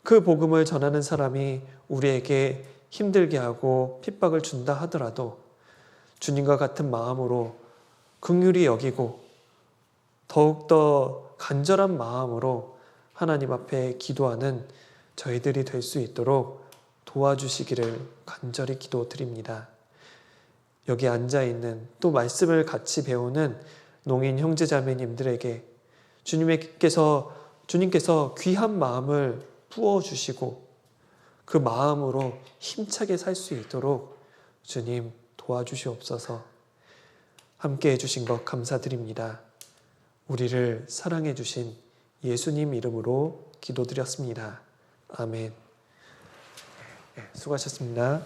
S1: 그 복음을 전하는 사람이 우리에게 힘들게 하고 핍박을 준다 하더라도 주님과 같은 마음으로 긍휼히 여기고 더욱더 간절한 마음으로 하나님 앞에 기도하는 저희들이 될 수 있도록 도와주시기를 간절히 기도드립니다. 여기 앉아있는 또 말씀을 같이 배우는 농인 형제자매님들에게 주님께서 귀한 마음을 부어주시고 그 마음으로 힘차게 살 수 있도록 주님 도와주시옵소서. 함께 해주신 것 감사드립니다. 우리를 사랑해 주신 예수님 이름으로 기도드렸습니다. 아멘. 수고하셨습니다.